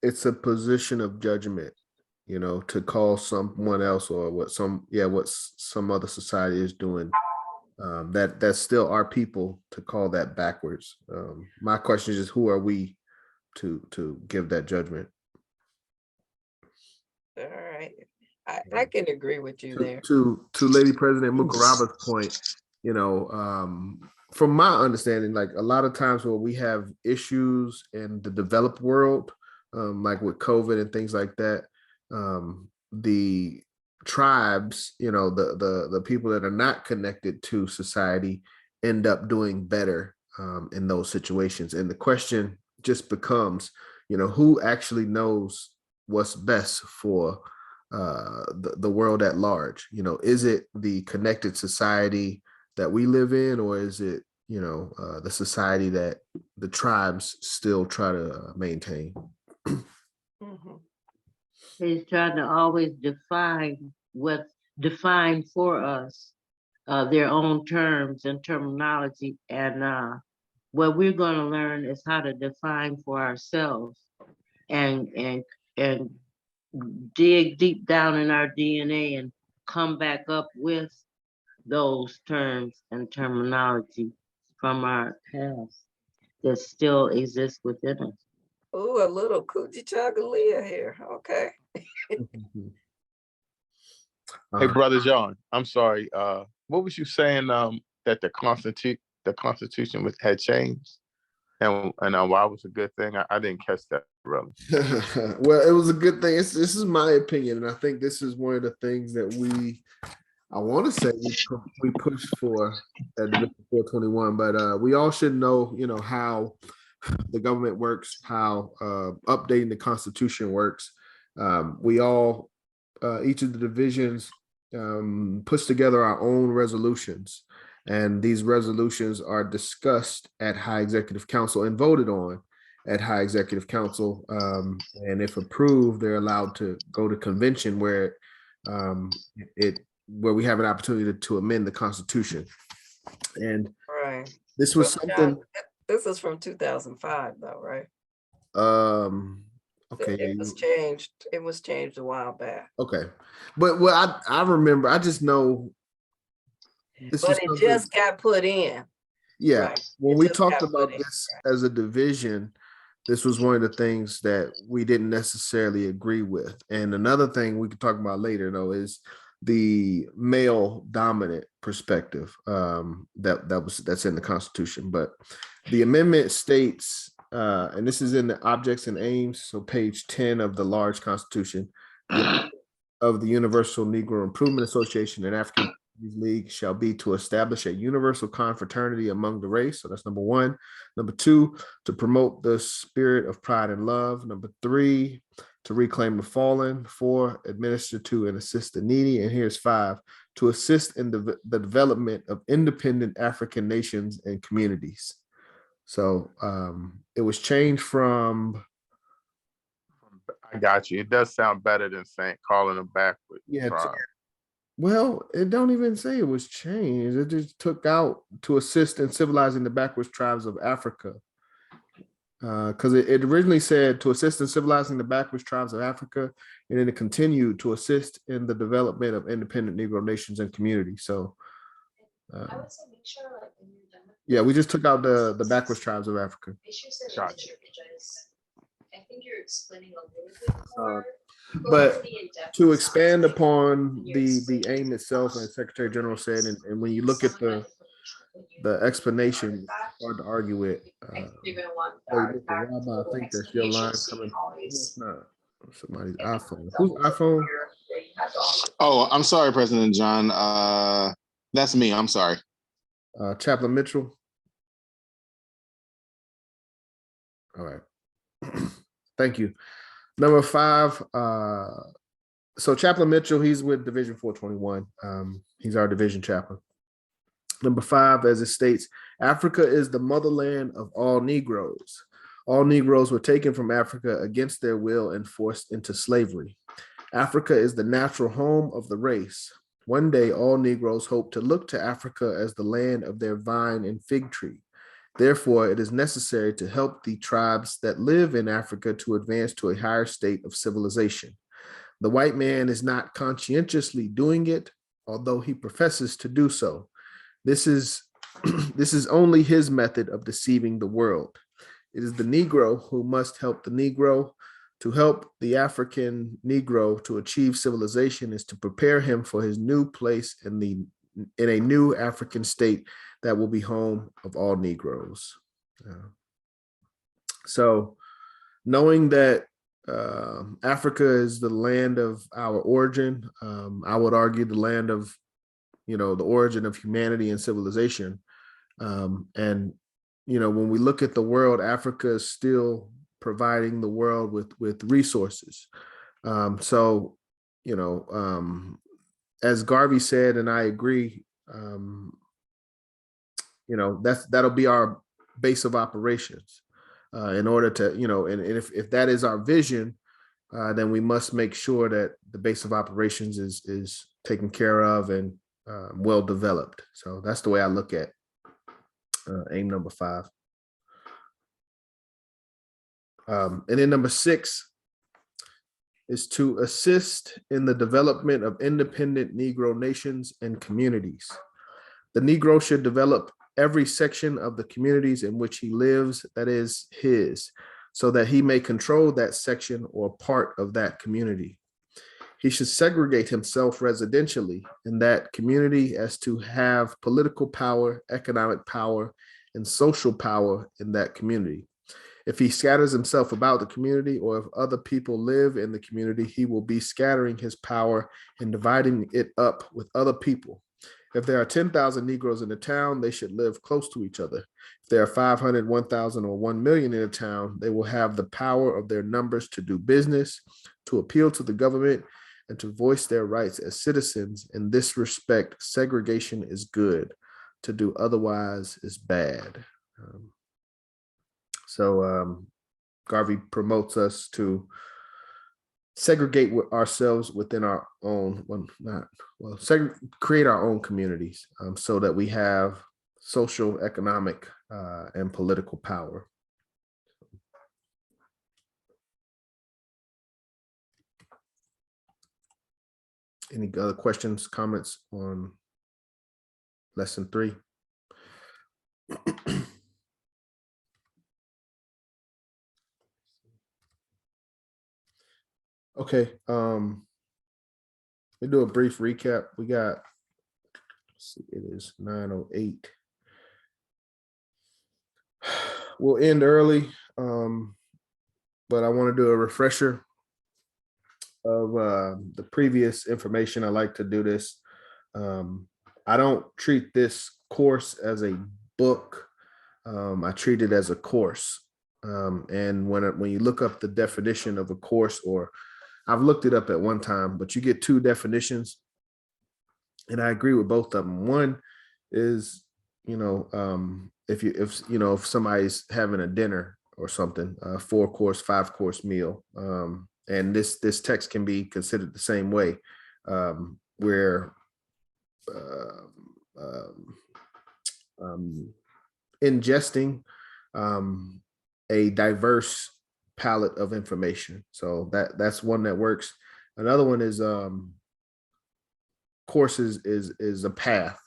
it's a position of judgment, you know, to call someone else or what some other society is doing. That's still our people to call that backwards. My question is, who are we to give that judgment? All right. I can agree with you there. To Lady President Mukaraba's point, you know, from my understanding, like a lot of times where we have issues in the developed world, like with COVID and things like that, the tribes, you know, the people that are not connected to society end up doing better in those situations. And the question just becomes, you know, who actually knows what's best for the world at large? You know, is it the connected society that we live in, or is it, you know, the society that the tribes still try to maintain? Mhm. He's trying to always define what's defined for us, their own terms and terminology. And what we're going to learn is how to define for ourselves and dig deep down in our DNA and come back up with those terms and terminology from our past that still exist within us. Ooh, a little coochie chocolate here. Okay. Hey, Brother John, I'm sorry. What was you saying? That the Constitution had changed, and why it was a good thing? I didn't catch that, really. Well, it was a good thing. This is my opinion, and I think this is one of the things that I want to say we pushed for at Division 421, but we all should know, you know, how the government works, how updating the Constitution works. We all, each of the divisions, puts together our own resolutions, and these resolutions are discussed at High Executive Council and voted on at High Executive Council. And if approved, they're allowed to go to convention where where we have an opportunity to amend the Constitution. And Right. this was Well, something. John, this is from 2005 though, right? Okay. It was changed. It was changed a while back. Okay. But well, I remember, I just know this But was it something, just got put in. yeah. Right. When It we just talked got put about in, this as a division, this was one of the things that we didn't necessarily agree with. And another thing we could talk about later, though, is the male dominant perspective that's in the Constitution. But the amendment states, and this is in the objects and aims, so page 10 of the large Constitution, of the Universal Negro Improvement Association and African League shall be to establish a universal confraternity among the race. So that's number one. Number two, to promote the spirit of pride and love. Number three, to reclaim the fallen. Four, administer to and assist the needy. And here's five, to assist in the development of independent African nations and communities. So it was changed from. I got you. It does sound better than calling them backward. Yeah. Well, it don't even say it was changed. It just took out to assist in civilizing the backwards tribes of Africa. because it originally said to assist in civilizing the backward tribes of Africa, and then it continued to assist in the development of independent Negro nations and communities. So, yeah, we just took out the backward tribes of Africa. Gotcha. But to expand upon the aim itself, as Secretary General said, and when you look at the explanation, it's hard to argue it. I think that's your line coming. It's not somebody's iPhone. Whose iPhone? Oh, I'm sorry, President John. That's me. I'm sorry. Chaplain Mitchell. All right. Thank you. Number 5. So Chaplain Mitchell, he's with Division 421. He's our division chaplain. Number 5, as it states, Africa is the motherland of all Negroes. All Negroes were taken from Africa against their will and forced into slavery. Africa is the natural home of the race. One day, all Negroes hope to look to Africa as the land of their vine and fig tree. Therefore, it is necessary to help the tribes that live in Africa to advance to a higher state of civilization. The white man is not conscientiously doing it, although he professes to do so. This is only his method of deceiving the world. It is the Negro who must help the Negro. To help the African Negro to achieve civilization is to prepare him for his new place in a new African state that will be home of all Negroes. So knowing that Africa is the land of our origin, I would argue the land of, the origin of humanity and civilization. And, when we look at the world, Africa is still providing the world with resources. So, as Garvey said, and I agree, that'll be our base of operations in order to, and if that is our vision, then we must make sure that the base of operations is taken care of and well developed. So that's the way I look at aim number 5. And then number 6 is to assist in the development of independent Negro nations and communities. The Negro should develop every section of the communities in which he lives that is his, so that he may control that section or part of that community. He should segregate himself residentially in that community as to have political power, economic power, and social power in that community. If he scatters himself about the community, or if other people live in the community, he will be scattering his power and dividing it up with other people. If there are 10,000 Negroes in the town, they should live close to each other. If there are 500, 1,000, or 1 million in a town, they will have the power of their numbers to do business, to appeal to the government, and to voice their rights as citizens. In this respect, segregation is good. To do otherwise is bad. So Garvey promotes us to segregate ourselves within our own, create our own communities so that we have social, economic, and political power. Any other questions, comments on lesson 3? Okay, let me do a brief recap. We got, let's see, it is 9:08. We'll end early, but I want to do a refresher of the previous information. I like to do this. I don't treat this course as a book. I treat it as a course. And when you look up the definition of a course, or I've looked it up at one time, but you get 2 definitions, and I agree with both of them. One is, if somebody's having a dinner or something, a 4-course, 5-course meal, and this text can be considered the same way, where ingesting a diverse palette of information. So that's one that works. Another one is courses is a path.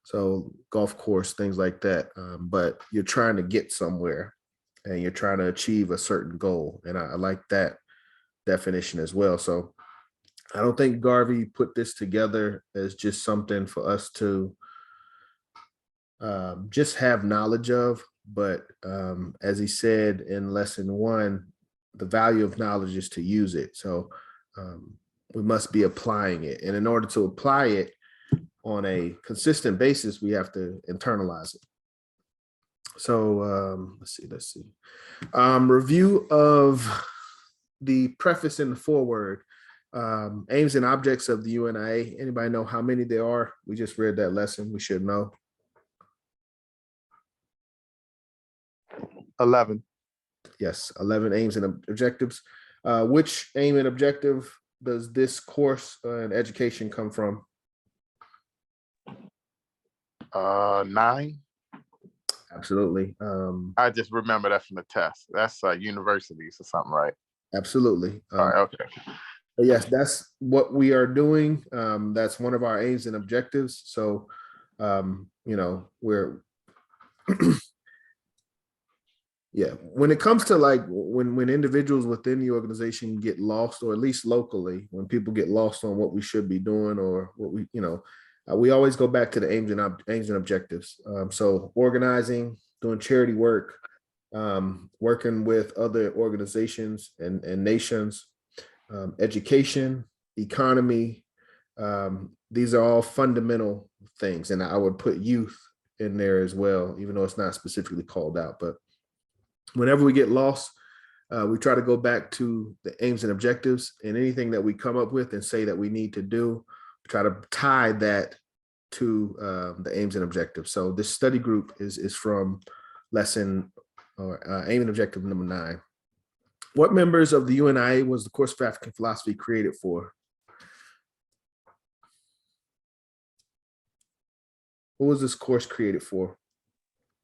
So golf course, things like that. But you're trying to get somewhere and you're trying to achieve a certain goal. And I like that definition as well. So I don't think Garvey put this together as just something for us to just have knowledge of. But as he said in lesson 1, the value of knowledge is to use it. So we must be applying it. And in order to apply it on a consistent basis, we have to internalize it. So let's see. Review of the preface and the foreword. Aims and objects of the UNIA. Anybody know how many there are? We just read that lesson. We should know. 11. Yes, 11 aims and objectives. Which aim and objective does this course and education come from? 9. Absolutely. I just remember that from the test. That's universities or something, right? Absolutely. All right, okay. Yes, that's what we are doing. That's one of our aims and objectives. So, we're yeah, when it comes to like when individuals within the organization get lost, or at least locally, when people get lost on what we should be doing or what we always go back to the aims and objectives. So organizing, doing charity work, working with other organizations and nations, education, economy. These are all fundamental things. And I would put youth in there as well, even though it's not specifically called out. But whenever we get lost, we try to go back to the aims and objectives, and anything that we come up with and say that we need to do, try to tie that to the aims and objectives. So this study group is from lesson or aim and objective number 9. What members of the UNIA was the course of African philosophy created for? What was this course created for?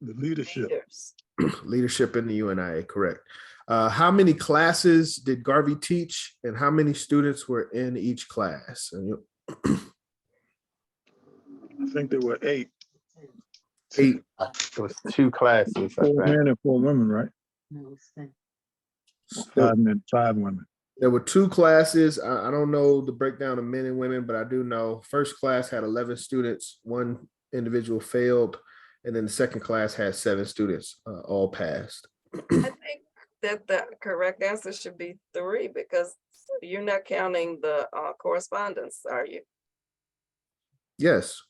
The leadership. Leaders. Leadership in the UNIA, correct. How many classes did Garvey teach, and how many students were in each class? I think there were 8. 8. It was 2 classes, I 4 think. men and 4 women, right? 5 men, 5 women. There were 2 classes. I don't know the breakdown of men and women, but I do know first class had 11 students. 1 individual failed, and then the second class had 7 students, all passed. I think that the correct answer should be 3, because you're not counting the correspondence, are you? Yes,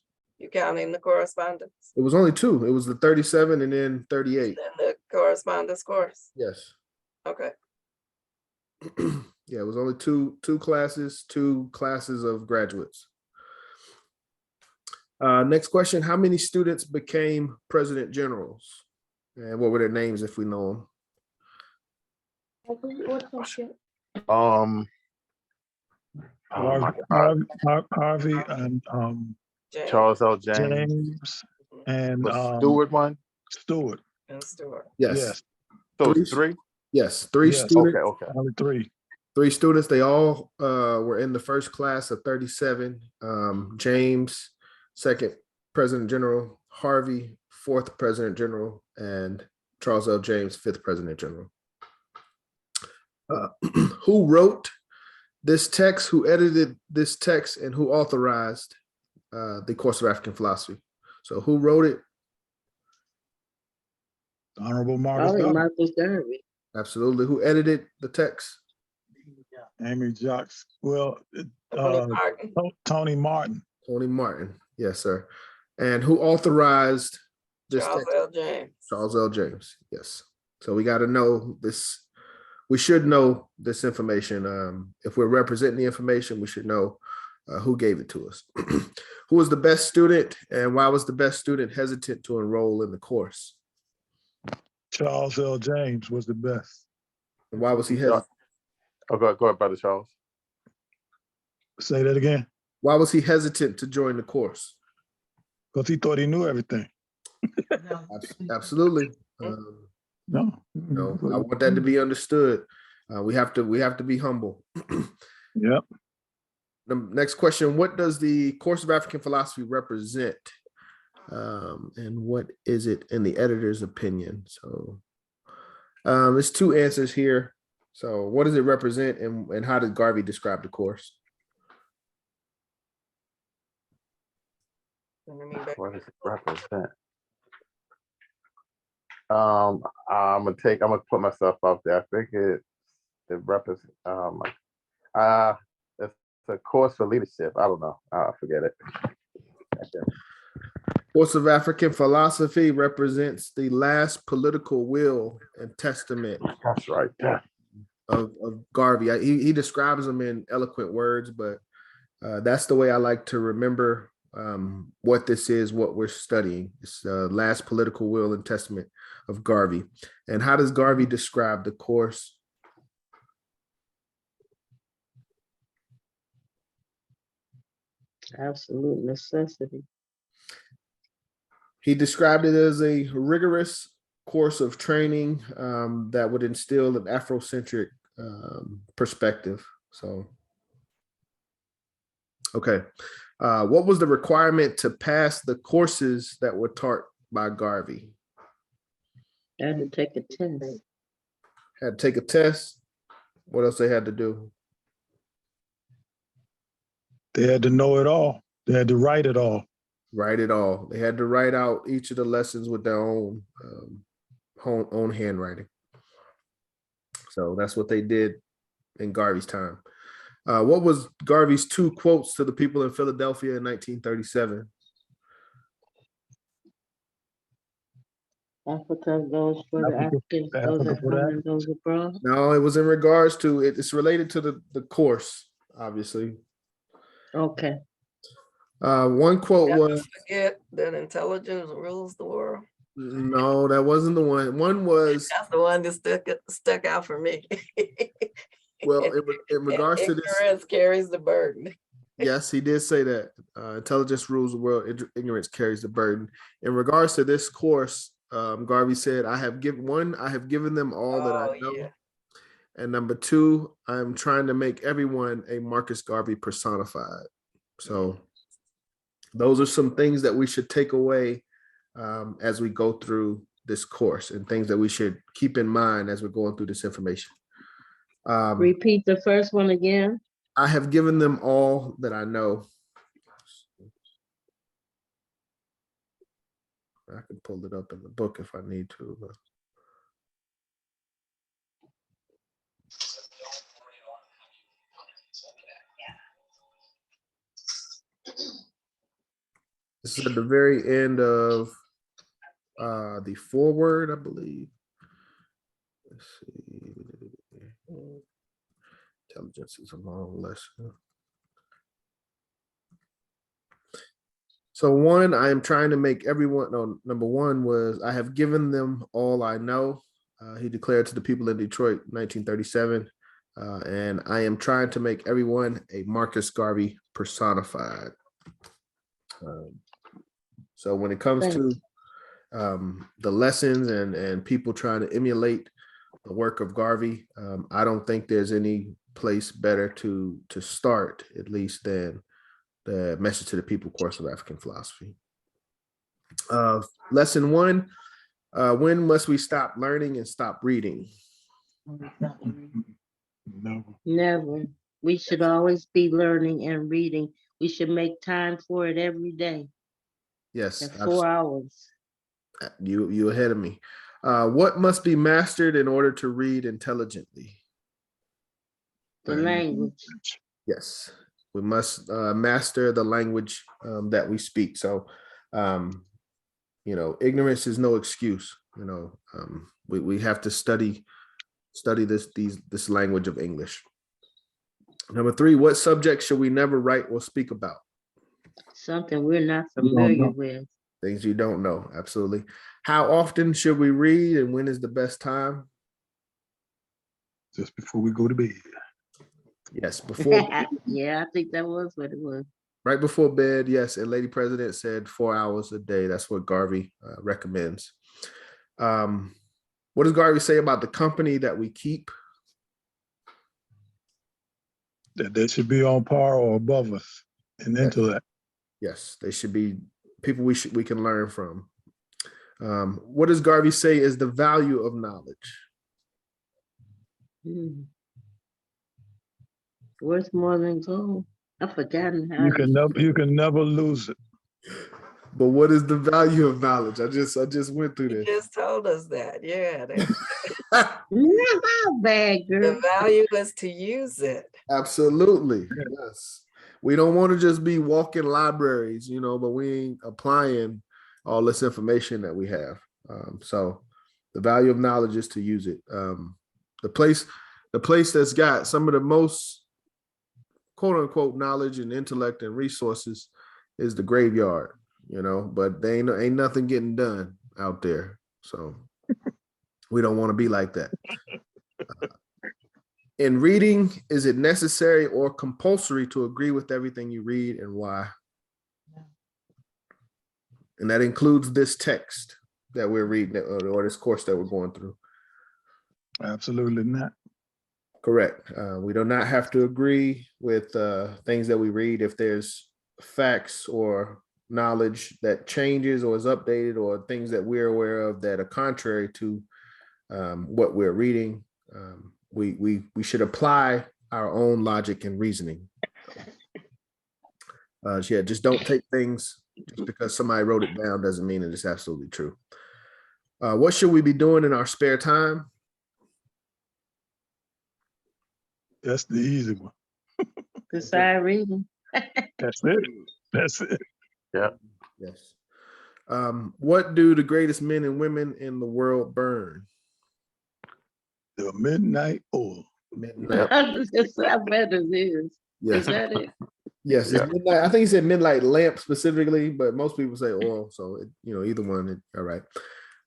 You counting the correspondence it was only 2. It was the 37 and then 38. and the correspondence course? Yes. Okay. Yeah, it was only two classes, 2 classes of graduates. Next question: how many students became president generals, and what were their names if we know them? Oh my God. Harvey and James Charles L. James. James and Was Stewart one? Stewart. and Stewart. Yes. Yes. So it's 3? Yes, 3 Yes. students. Okay. Only 3. 3 students. They all were in the first class of 37. James, second president general. Harvey, 4th president general, and Charles L. James, 5th president general. Who wrote this text? Who edited this text? And who authorized the course of African philosophy? So who wrote it? Honorable Marcus Probably Garvey. Marcus Garvey. Absolutely. Who edited the text? Amy Jocks. Well, Martin. Tony Martin. Tony Martin. Yes, sir. And who authorized this Charles text? L. James. Charles L. James. Yes. So we got to know this. We should know this information. If we're representing the information, we should know who gave it to us. Who was the best student, and why was the best student hesitant to enroll in the course? Charles L. James was the best. And why was he hesitant? Oh, go ahead, Brother Charles. Say that again. Why was he hesitant to join the course? Because he thought he knew everything. Absolutely. No. No, I want that to be understood. We have to be humble. Yep. The next question: what does the course of African philosophy represent, and what is it in the editor's opinion? So, there's two answers here. So, what does it represent, and how does Garvey describe the course? What does it represent? I'm gonna put myself out there. I think it represents it's a course for leadership. I don't know. Forget it. Course of African philosophy represents the last political will and testament. That's right. Yeah. Of Garvey. He describes them in eloquent words, but that's the way I like to remember what this is, what we're studying. It's the last political will and testament of Garvey. And how does Garvey describe the course? Absolute necessity. He described it as a rigorous course of training that would instill an Afrocentric perspective. So, okay. What was the requirement to pass the courses that were taught by Garvey? Had to take a test. Had to take a test. What else they had to do? They had to know it all. They had to write it all. Write it all. They had to write out each of the lessons with their own handwriting. So that's what they did in Garvey's time. What was Garvey's two quotes to the people in Philadelphia in 1937? Africa goes for the Africans, those at home and those abroad. No, it was in regards to it. It's related to the course, obviously. Okay. One quote was, forget that intelligence rules the world. no, that wasn't the one. One was, That's the one that stuck out for me. well, in regards to this, ignorance carries the burden. yes, he did say that. Intelligence rules the world, ignorance carries the burden. In regards to this course, Garvey said, I have given them all that I know. Yeah. And number two, I'm trying to make everyone a Marcus Garvey personified. So those are some things that we should take away as we go through this course, and things that we should keep in mind as we're going through this information. Repeat the first one again. I have given them all that I know. I can pull it up in the book if I need to. This is at the very end of the foreword, I believe. Let's see. Intelligence is a long lesson. So one, I am trying to make everyone, no, number one was, I have given them all I know. He declared to the people in Detroit, 1937. And I am trying to make everyone a Marcus Garvey personified. So when it comes to the lessons and people trying to emulate the work of Garvey, I don't think there's any place better to start, at least, than the Message to the People course of African philosophy. Lesson one, when must we stop learning and stop reading? Never. We should always be learning and reading. We should make time for it every day. Yes. 4 hours. You ahead of me. What must be mastered in order to read intelligently? The language. Yes, we must master the language that we speak. So, ignorance is no excuse. We have to study this language of English. Number three, what subject should we never write or speak about? Something we're not familiar with. Things you don't know. Absolutely. How often should we read, and when is the best time? Just before we go to bed. Yes, before. Yeah, I think that was what it was. Right before bed, yes. And Lady President said 4 hours a day. That's what Garvey recommends. What does Garvey say about the company that we keep? That they should be on par or above us in intellect. Yes, they should be people we can learn from. What does Garvey say is the value of knowledge? Worth more than gold. I've forgotten how. You can never lose it. But what is the value of knowledge? I just went through You this. just told us that. Yeah. Bad girl. The value is to use it. Absolutely. Yes. We don't want to just be walking libraries, but we ain't applying all this information that we have. So the value of knowledge is to use it. The place that's got some of the most quote unquote knowledge and intellect and resources is the graveyard, but they ain't nothing getting done out there. So we don't want to be like that. In reading, is it necessary or compulsory to agree with everything you read, and why? And that includes this text that we're reading or this course that we're going through. Absolutely not. Correct. We do not have to agree with things that we read if there's facts or knowledge that changes or is updated, or things that we're aware of that are contrary to what we're reading. We should apply our own logic and reasoning. Just don't take things just because somebody wrote it down doesn't mean that it's absolutely true. What should we be doing in our spare time? That's the easy one. Beside reading. That's it. That's it. Yeah. Yes. What do the greatest men and women in the world burn? The midnight oil. Midnight. I bet it is. Yes. Is that it? Yes, it's midnight. I think he said midnight lamp specifically, but most people say oil. So either one. All right.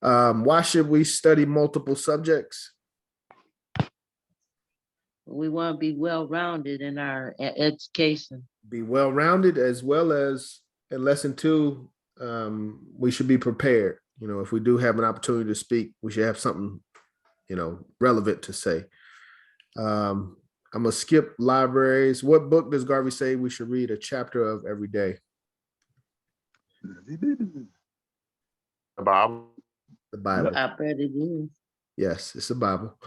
Why should we study multiple subjects? We want to be well-rounded in our education. Be well-rounded, as well as in lesson 2, we should be prepared. If we do have an opportunity to speak, we should have something, relevant to say. I'm gonna skip libraries. What book does Garvey say we should read a chapter of every day? The Bible. The Bible. I bet it is. Yes, it's the Bible.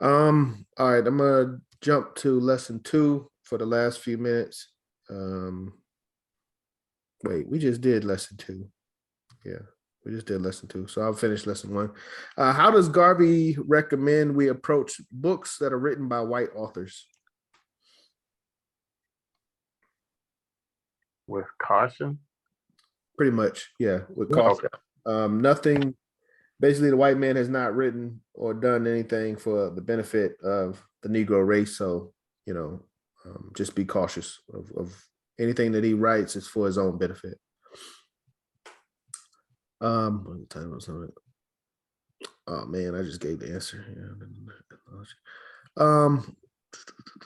All right, I'm gonna jump to lesson 2 for the last few minutes. Wait, we just did lesson 2. Yeah, we just did lesson 2. So I'll finish lesson 1. How does Garvey recommend we approach books that are written by white authors? With caution? Pretty much, yeah, with caution. Okay. Nothing, basically the white man has not written or done anything for the benefit of the Negro race. So, just be cautious of anything that he writes is for his own benefit. Oh man, I just gave the answer. Let's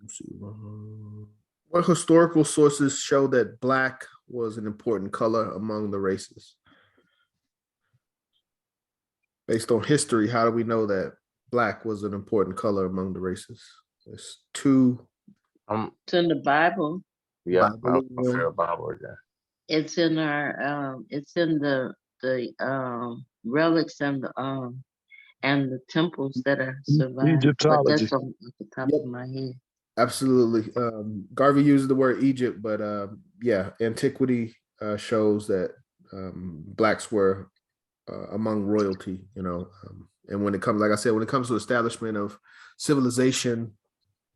see. What historical sources show that Black was an important color among the races? Based on history, how do we know that Black was an important color among the races? There's 2. It's in the Bible. Yeah, Bible. Bible again. It's in our it's in the relics and the temples that are survived. But that's Egyptology. off the top of my head. Absolutely. Garvey uses the word Egypt, but antiquity shows that Blacks were among royalty, and when it comes, like I said, when it comes to establishment of civilization,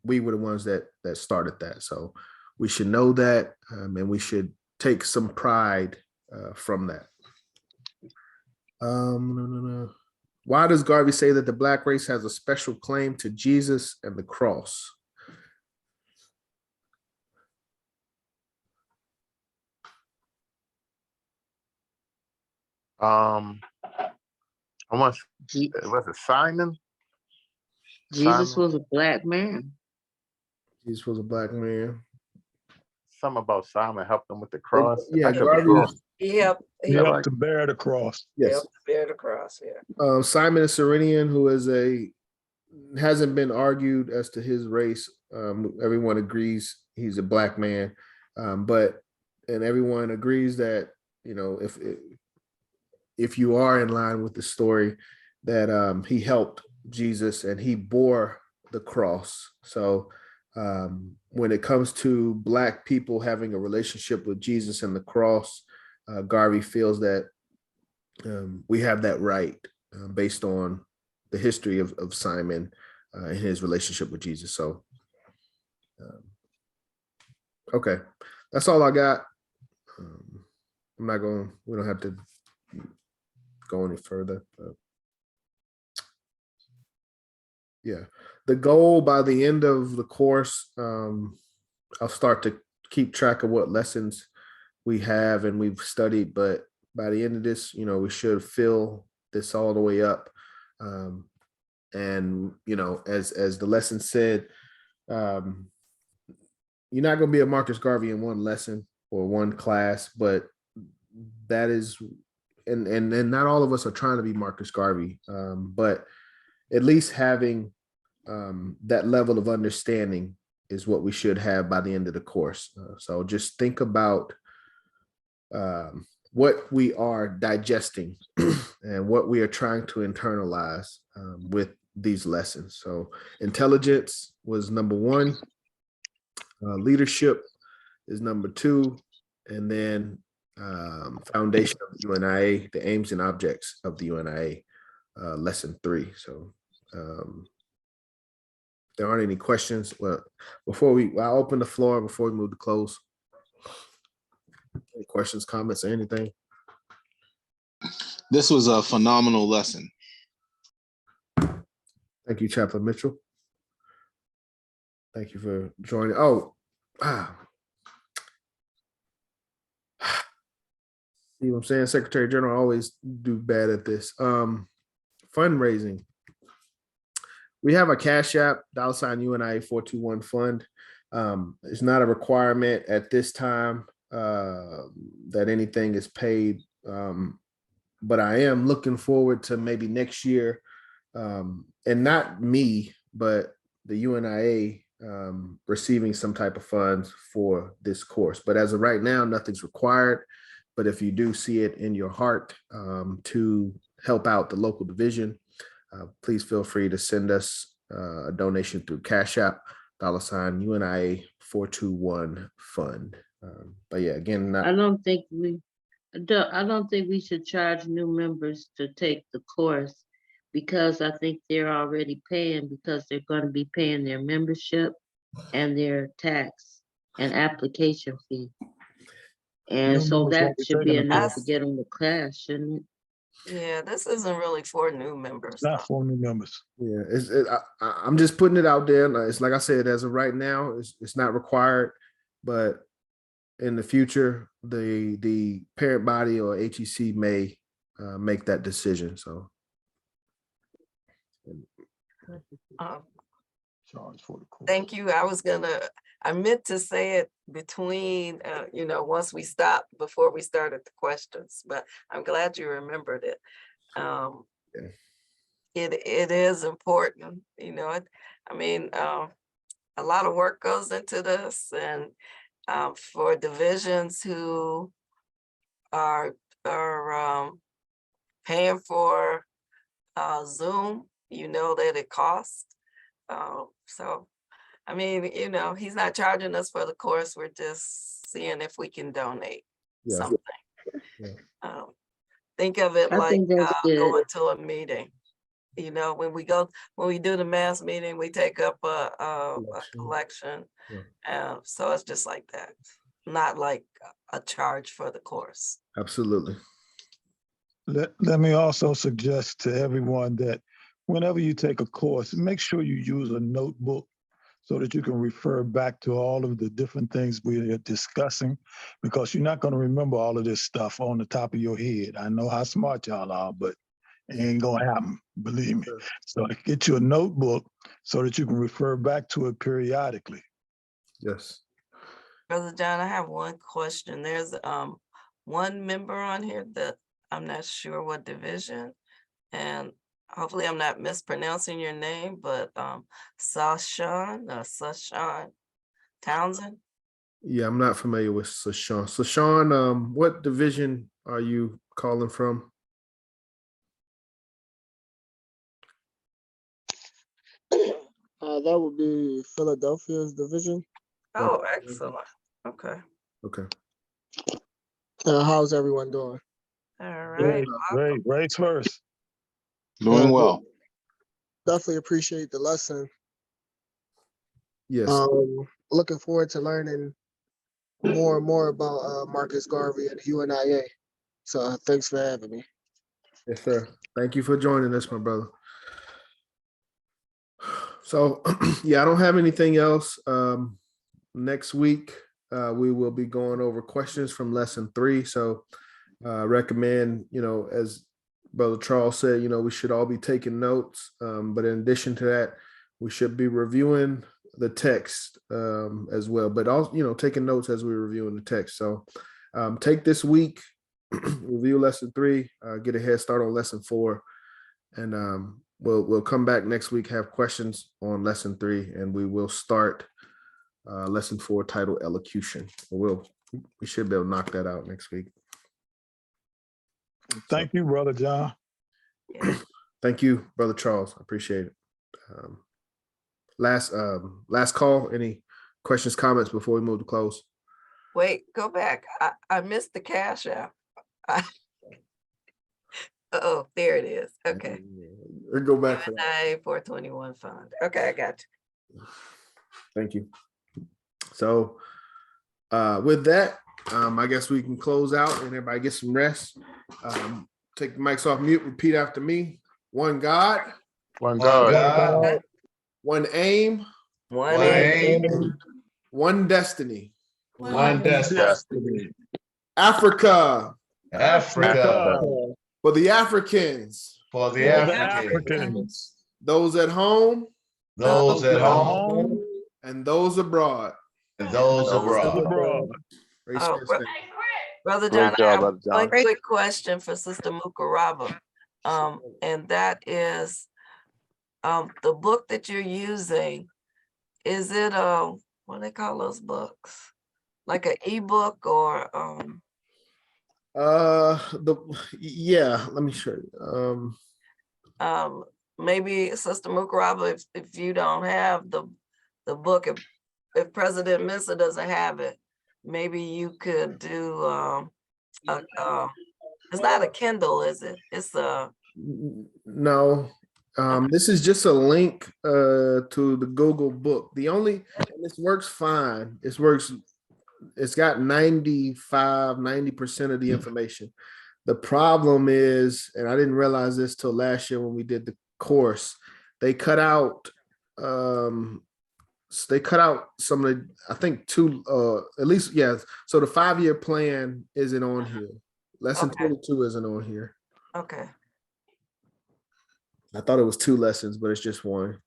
we were the ones that started that. So we should know that, and we should take some pride from that. Why does Garvey say that the Black race has a special claim to Jesus and the cross? Was it Simon? Jesus Simon? was a Black man. Jesus was a Black man. Something about Simon helped him with the cross. Yeah, He helped He helped to bear the cross. Yes. He helped to bear the across here. Simon is Cyrenian, who is hasn't been argued as to his race. Everyone agrees he's a black man, and everyone agrees that, you know, if you are in line with the story, that he helped Jesus and he bore the cross. So when it comes to black people having a relationship with Jesus and the cross, Garvey feels that we have that right based on the history of Simon and his relationship with Jesus. So, okay, that's all I got. I'm not going, we don't have to go any further. Yeah, the goal by the end of the course, I'll start to keep track of what lessons we have and we've studied, but by the end of this, you know, we should fill this all the way up. And, you know, as the lesson said, you're not going to be a Marcus Garvey in one lesson or one class, but that is, and not all of us are trying to be Marcus Garvey, but at least having that level of understanding is what we should have by the end of the course. So just think about what we are digesting and what we are trying to internalize with these lessons. So intelligence was number one, leadership is number two, and then foundation of the UNIA, the aims and objects of the UNIA, lesson 3. So there aren't any questions. Well, I'll open the floor before we move to close. Any questions, comments, or anything? This was a phenomenal lesson. Thank you, Chaplain Mitchell. Thank you for joining. Oh, see what I'm saying? Secretary General always do bad at this. Fundraising. We have a Cashapp, $UNIA 421 fund. It's not a requirement at this time that anything is paid. But I am looking forward to maybe next year, and not me, but the UNIA receiving some type of funds for this course. But as of right now, nothing's required. But if you do see it in your heart to help out the local division, please feel free to send us a donation through Cashapp, $UNIA 421 fund. But yeah, again, I don't think we should charge new members to take the course, because I think they're already paying, because they're going to be paying their membership and their tax and application fee. And New so members that won't be should be taking the enough to course. get on the class, shouldn't it? Yeah, this isn't really for new members. Not for new members. yeah, I'm just putting it out there. It's like I said, as of right now, it's not required, but in the future, the parent body or HEC may make that decision. So. Charge for the course. Thank you. I meant to say it between, once we stopped, before we started the questions, but I'm glad you remembered it. It is important, a lot of work goes into this, and for divisions who are paying for Zoom, that it costs. So, he's not charging us for the course. We're just seeing if we can donate something. Yeah. Think of it I like think that's good. going to a meeting. When we do the mass meeting, we take up a collection. Yeah. So it's just like that, not like a charge for the course. Absolutely. Let me also suggest to everyone that whenever you take a course, make sure you use a notebook so that you can refer back to all of the different things we are discussing, because you're not going to remember all of this stuff on the top of your head. I know how smart y'all are, but it ain't going to happen, believe me. So get you a notebook so that you can refer back to it periodically. Yes. Brother John, I have one question. There's one member on here that I'm not sure what division, and hopefully I'm not mispronouncing your name, but Sashawn Townsend. Yeah, I'm not familiar with Sashawn. Sashawn, what division are you calling from? That would be Philadelphia's division. Oh, excellent. Okay. Okay. How's everyone doing? All right. Great. Race first. Doing well. Definitely appreciate the lesson. Yes. Looking forward to learning more and more about Marcus Garvey and UNIA. So thanks for having me. Yes, sir. Thank you for joining us, my brother. So, yeah, I don't have anything else. Next week, we will be going over questions from lesson 3. So, recommend, as Brother Charles said, we should all be taking notes. But in addition to that, we should be reviewing the text as well. But also, taking notes as we're reviewing the text. So, take this week, review lesson 3, get a head start on lesson 4, and we'll come back next week, have questions on lesson 3, and we will start lesson 4 titled Elocution. We should be able to knock that out next week. Thank you, Brother John. Thank you, Brother Charles. I appreciate it. Last call. Any questions, comments before we move to close? Wait, go back. I missed the Cashapp. Oh, there it is. Okay. Go back for that. UNIA 421 fund. Okay, I got you. Thank you. So with that, I guess we can close out and everybody get some rest. Take the mics off mute, repeat after me. One God. One God. One aim. One aim. One destiny. One destiny. Africa. Africa. For the Africans. For the Africans. Those at home. Those at home. And those abroad. And those abroad. Oh, Brother John, I have one quick question for Sister Mukaraba. And that is, the book that you're using, is it what do they call those books? Like an ebook or let me show you. Maybe Sister Mukaraba, if you don't have the book, if President Missa doesn't have it, maybe you could do it's not a Kindle, is it? It's a no. This is just a link to the Google book. And this works fine. It's got 90% of the information. The problem is, and I didn't realize this till last year when we did the course, they cut out some of the, I think at least, yeah. So the 5-year plan isn't on here. Lesson 22 isn't on here. okay. I thought it was 2 lessons, but it's just 1.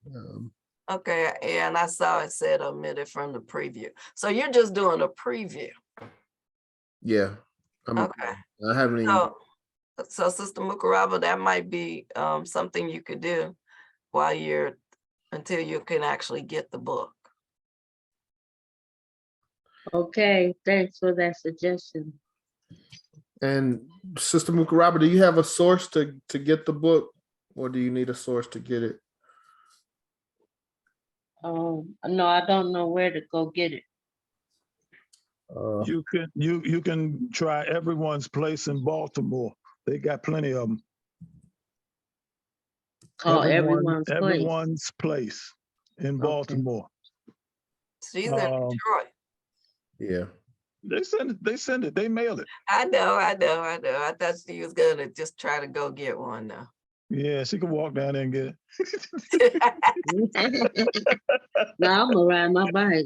Okay, and I saw it said omitted from the preview. So you're just doing a preview. Yeah. Okay. I haven't even. So Sister Mukaraba, that might be something you could do until you can actually get the book. Okay, thanks for that suggestion. And Sister Mukaraba, do you have a source to get the book, or do you need a source to get it? No, I don't know where to go get it. You can try Everyone's Place in Baltimore. They got plenty of them. Oh, Everyone's Place in Baltimore. She's in Detroit. Yeah. They send it. They mail it. I know. I thought she was gonna just try to go get one though. Yeah, she can walk down there and get it. Now I'm gonna ride my bike.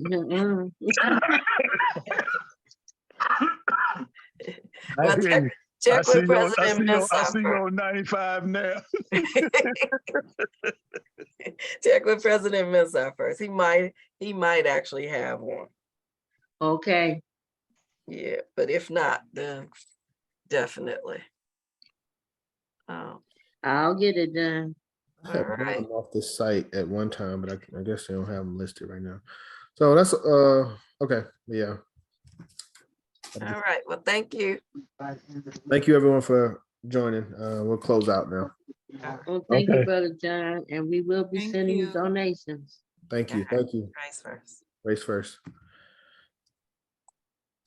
Check with President Missa. I see you on 95 now. Check with President Missa first. He might actually have one. Okay. Yeah, but if not, then definitely. I'll get it done. I had All bought right. them off this site at one time, but I guess they don't have them listed right now. So that's okay. Yeah. All right. Well, thank you. Thank you everyone for joining. We'll close out now. Well, thank you, Okay. Brother John, and we will be Thank sending you you. donations. Thank you. Thank you. Price first. Race first.